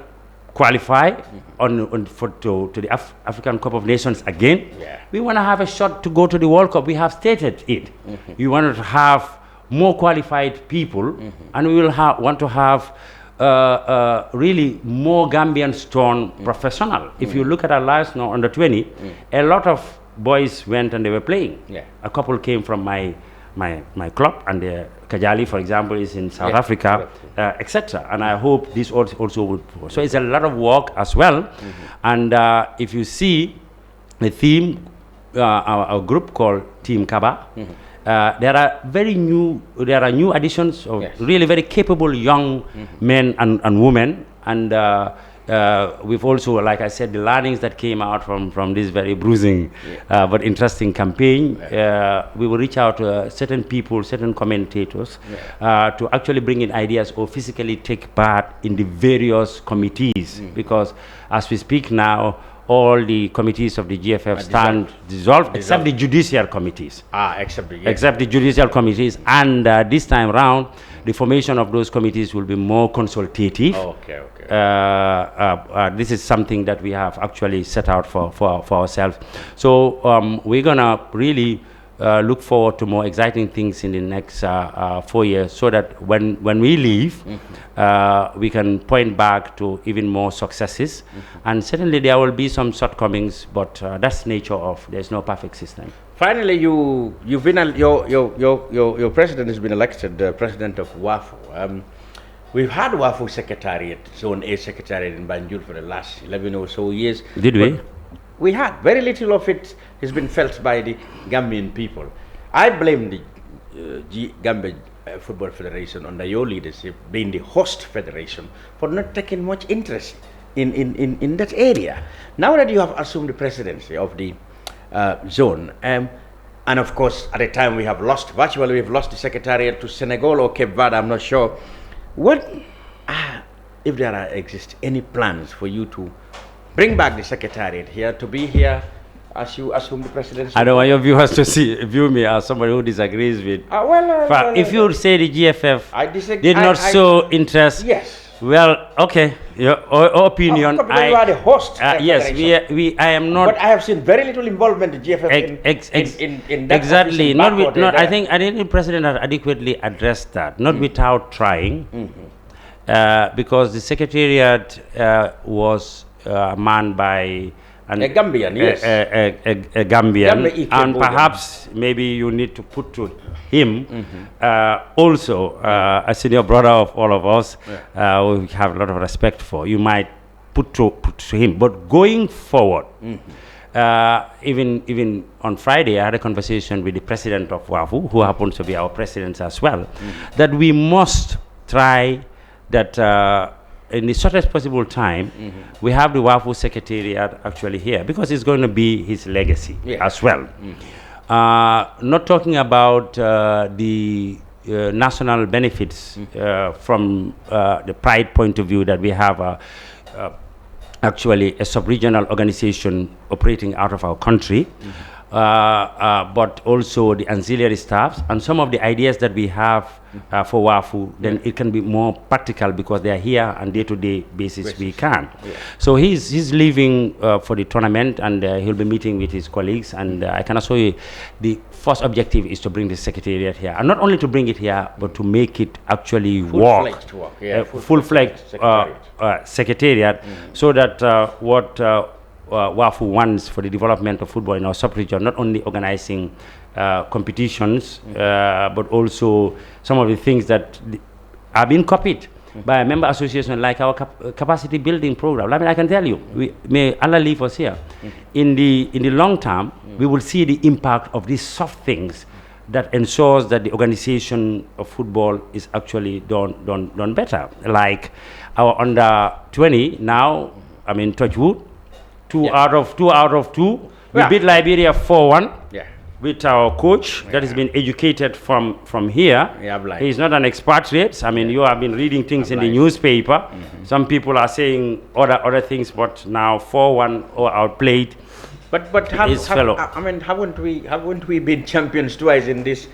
qualify to the African Cup of Nations again. We want to have a shot to go to the World Cup. We have stated it. We want to have more qualified people, and we will want to have really more Gambian-born professional. If you look at our lives now under 20, a lot of boys went and they were playing. A couple came from my club, and Kajali, for example, is in South Africa, etc. And I hope this also will. So it's a lot of work as well. And if you see the theme, our group called Team Kaba, there are new additions of really very capable young men and women, and we've also, like I said, the learnings that came out from this very bruising but interesting campaign. We will reach out to certain people, certain commentators, to actually bring in ideas or physically take part in the various committees, because as we speak now, all the committees of the GFF stand dissolved, except the judicial committees. Except the judicial committees. And this time round, the formation of those committees will be more consultative. This is something that we have actually set out for ourselves. So we're going to really look forward to more exciting things in the next 4 years, so that when we leave, we can point back to even more successes. And certainly there will be some shortcomings, but that's nature of, there's no perfect system. Finally, you've been your president has been elected president of WAFU. We've had WAFU Secretariat, Zone A Secretariat in Banjul for the last 11 or so years. Did we? We had. Very little of it has been felt by the Gambian people. I blame the Gambia Football Federation under your leadership, being the host federation, for not taking much interest in that area. Now that you have assumed the presidency of the zone, and of course at the time we have lost the secretariat to Senegal or Cape Verde, I'm not sure. What if there exist any plans for you to bring back the secretariat here, to be here as you assume the presidency? I don't want your viewers to view me as somebody who disagrees with. If you say the GFF did not show interest, well, okay, your opinion. You are the host. Yes, I am not. But I have seen very little involvement in GFF in that. Exactly. I think the president has adequately addressed that, not without trying, because the secretariat was manned by and a Gambian, yes. A Gambian, Gambia and perhaps maybe you need to put to him also a senior brother of all of us. We have a lot of respect for. You might put to him, but going forward. Even on Friday, I had a conversation with the president of WAFU, who happens to be our president as well, that we must try that in the shortest possible time, we have the WAFU secretariat actually here, because it's going to be his legacy as well. Not talking about the national benefits from the pride point of view, that we have actually a sub-regional organization operating out of our country, but also the ancillary staffs and some of the ideas that we have for WAFU, then it can be more practical because they are here on day-to-day basis we can. So he's leaving for the tournament, and he'll be meeting with his colleagues, and I can assure you the first objective is to bring the secretariat here, and not only to bring it here, but to make it actually work. Full-fledged secretariat, so that what WAFU wants for the development of football in our sub-region, not only organizing competitions, but also some of the things that are being copied by a member association, like our capacity building program. I mean, I can tell you, may Allah leave us here. In the long term, we will see the impact of these soft things that ensures that the organization of football is actually done better. Like our under 20 now, I mean, touch wood, two out of two. We beat Liberia 4-1 with our coach that has been educated from here. He's not an expatriate. I mean, you have been reading things in the newspaper. Some people are saying other things, but now 4-1 or outplayed. But haven't we been champions twice in this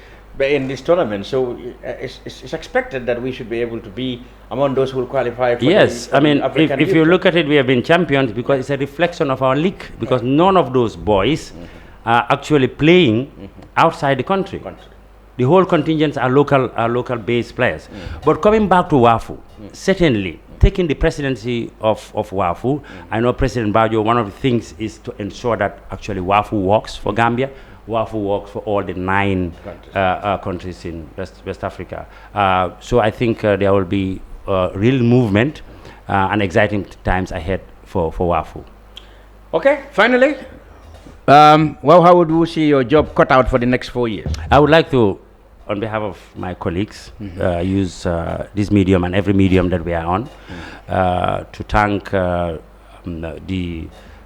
tournament? So it's expected that we should be able to be among those who will qualify for if you look at it, we have been champions because it's a reflection of our league, because none of those boys are actually playing outside the country. The whole contingents are local based players. But coming back to WAFU, certainly taking the presidency of WAFU, I know President Bajo, one of the things is to ensure that actually WAFU works for Gambia. WAFU works for all the 9 countries in West Africa. So I think there will be real movement and exciting times ahead for WAFU. Okay, finally, how would you see your job cut out for the next 4 years? I would like to, on behalf of my colleagues, use this medium and every medium that we are on to thank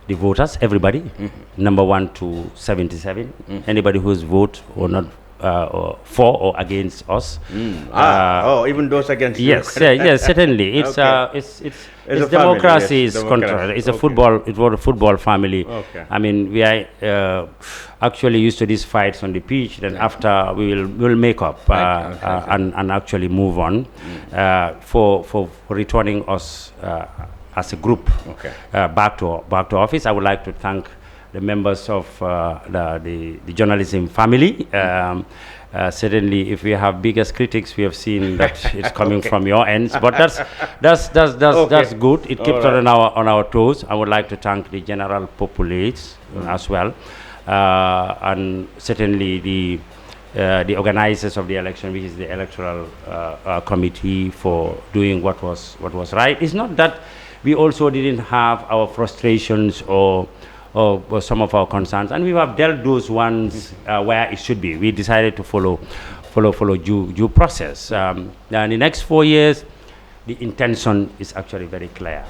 the voters, everybody, number 1 to 77, anybody who's vote or not for or against us. Even those against you. Yes, certainly. It's democracy's country. It's a football family. I mean, we are actually used to these fights on the pitch. Then after we'll make up and actually move on for returning us as a group back to office. I would like to thank the members of the journalism family. Certainly, if we have biggest critics, we have seen that it's coming from your ends. But that's good. It keeps us on our toes. I would like to thank the general populace as well, and certainly the organizers of the election, which is the electoral committee, for doing what was right. It's not that we also didn't have our frustrations or some of our concerns, and we have dealt those ones where it should be. We decided to follow due process. In the next 4 years, the intention is actually very clear.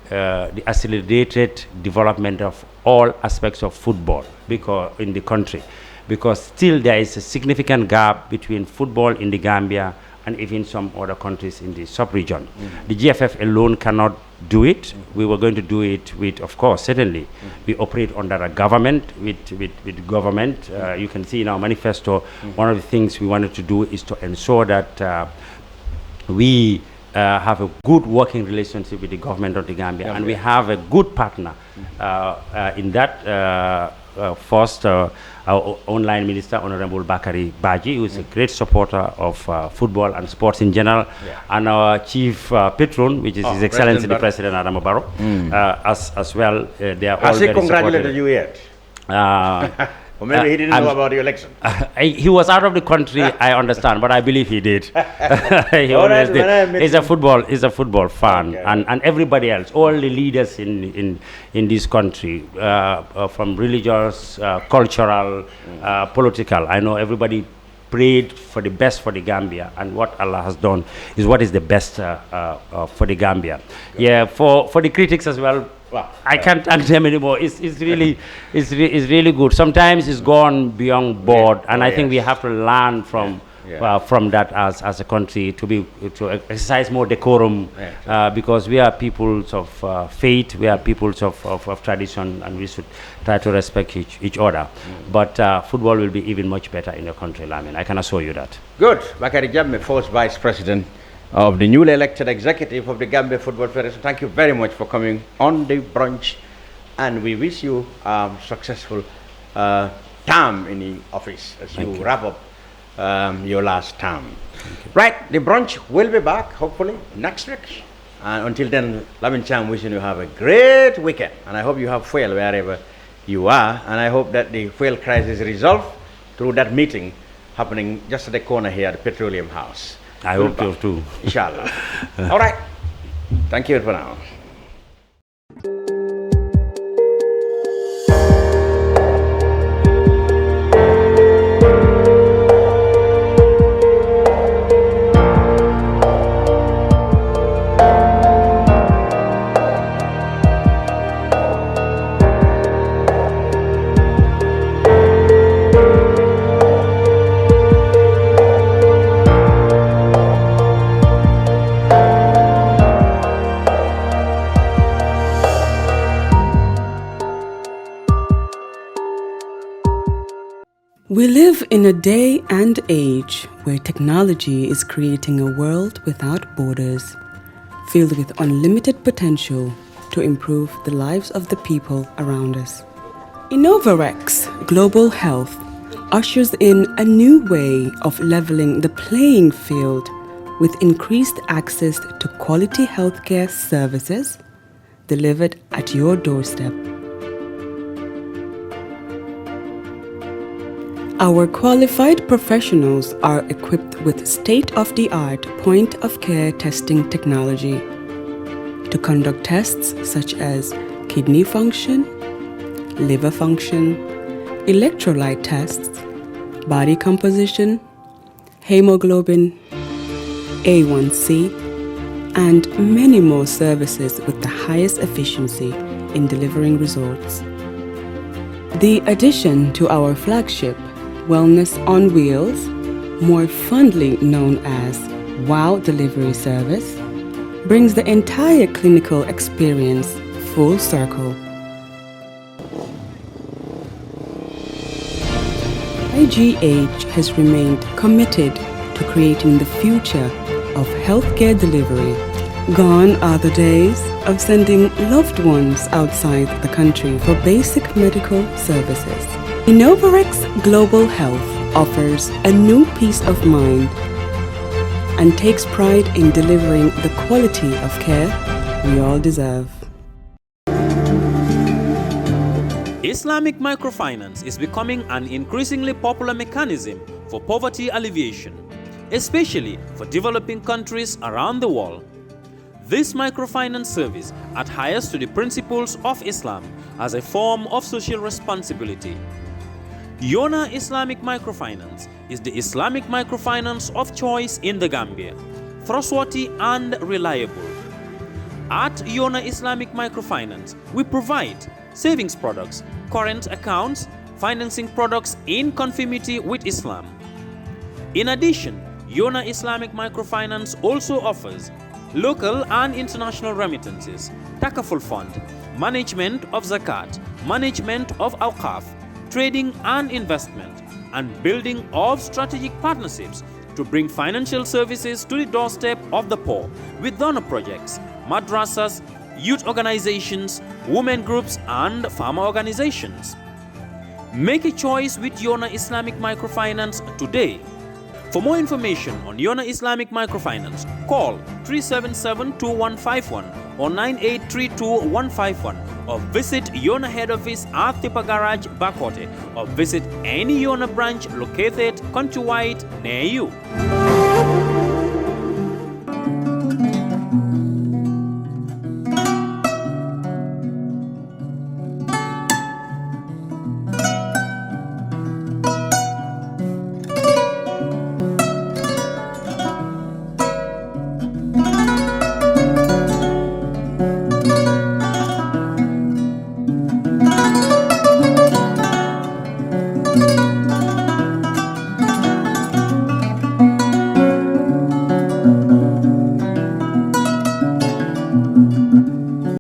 The accelerated development of all aspects of football in the country, because still there is a significant gap between football in the Gambia and even some other countries in the sub-region. The GFF alone cannot do it. We were going to do it with, of course, certainly, we operate under a government, with government. You can see in our manifesto, one of the things we wanted to do is to ensure that we have a good working relationship with the government of the Gambia, and we have a good partner in that first, our online minister, Honorable Bakari Baji, who is a great supporter of football and sports in general, and our chief patron, which is His Excellency the President Adama Barrow, as well. They are all Has he very congratulated supportive. you yet? Or maybe he didn't know about the election. He was out of the country, I understand, but I believe he did. He always did. He's a football fan, and everybody else, all the leaders in this country, from religious, cultural, political. I know everybody prayed for the best for the Gambia, and what Allah has done is what is the best for the Gambia. Yeah, for the critics as well. I can't thank them anymore. It's really good. Sometimes it's gone beyond board, and I think we have to learn from that as a country to exercise more decorum, because we are peoples of faith, we are peoples of tradition, and we should try to respect each other. But football will be even much better in your country, Lamin. I can assure you that. Good. Bakari Jammeh, first Vice President of the newly elected executive of the Gambia Football Federation. Thank you very much for coming on the brunch, and we wish you successful term in the office as you wrap up your last term. Right, the brunch will be back hopefully next week. And until then, Lamin Cham wishing you have a great weekend, and I hope you have fuel wherever you are, and I hope that the fuel crisis is resolved through that meeting happening just at the corner here at the Petroleum House. I hope so too. Inshallah. All right. Thank you for now. We live in a day and age where technology is creating a world without borders, filled with unlimited potential to improve the lives of the people around us. Innovarex Global Health ushers in a new way of leveling the playing field with increased access to quality healthcare services delivered at your doorstep. Our qualified professionals are equipped with state-of-the-art point-of-care testing technology to conduct tests such as kidney function, liver function, electrolyte tests, body composition, hemoglobin, A1C, and many more services with the highest efficiency in delivering results. The addition to our flagship Wellness on Wheels, more fondly known as WOW Delivery Service, brings the entire clinical experience full circle. IGH has remained committed to creating the future of healthcare delivery. Gone are the days of sending loved ones outside the country for basic medical services. Innovarex Global Health offers a new peace of mind and takes pride in delivering the quality of care we all deserve. Islamic microfinance is becoming an increasingly popular mechanism for poverty alleviation, especially for developing countries around the world. This microfinance service adheres to the principles of Islam as a form of social responsibility. Yona Islamic Microfinance is the Islamic microfinance of choice in the Gambia, trustworthy and reliable. At Yona Islamic Microfinance, we provide savings products, current accounts, financing products in conformity with Islam. In addition, Yona Islamic Microfinance also offers local and international remittances, takaful fund, management of zakat, management of awqaf, trading and investment, and building of strategic partnerships to bring financial services to the doorstep of the poor with donor projects, madrasas, youth organizations, women groups, and farmer organizations. Make a choice with Yona Islamic Microfinance today. For more information on Yona Islamic Microfinance, call 377-2151 or 9832-151 or visit Yona head office at Tipa Garage, Bakote, or visit any Yona branch located countrywide near you.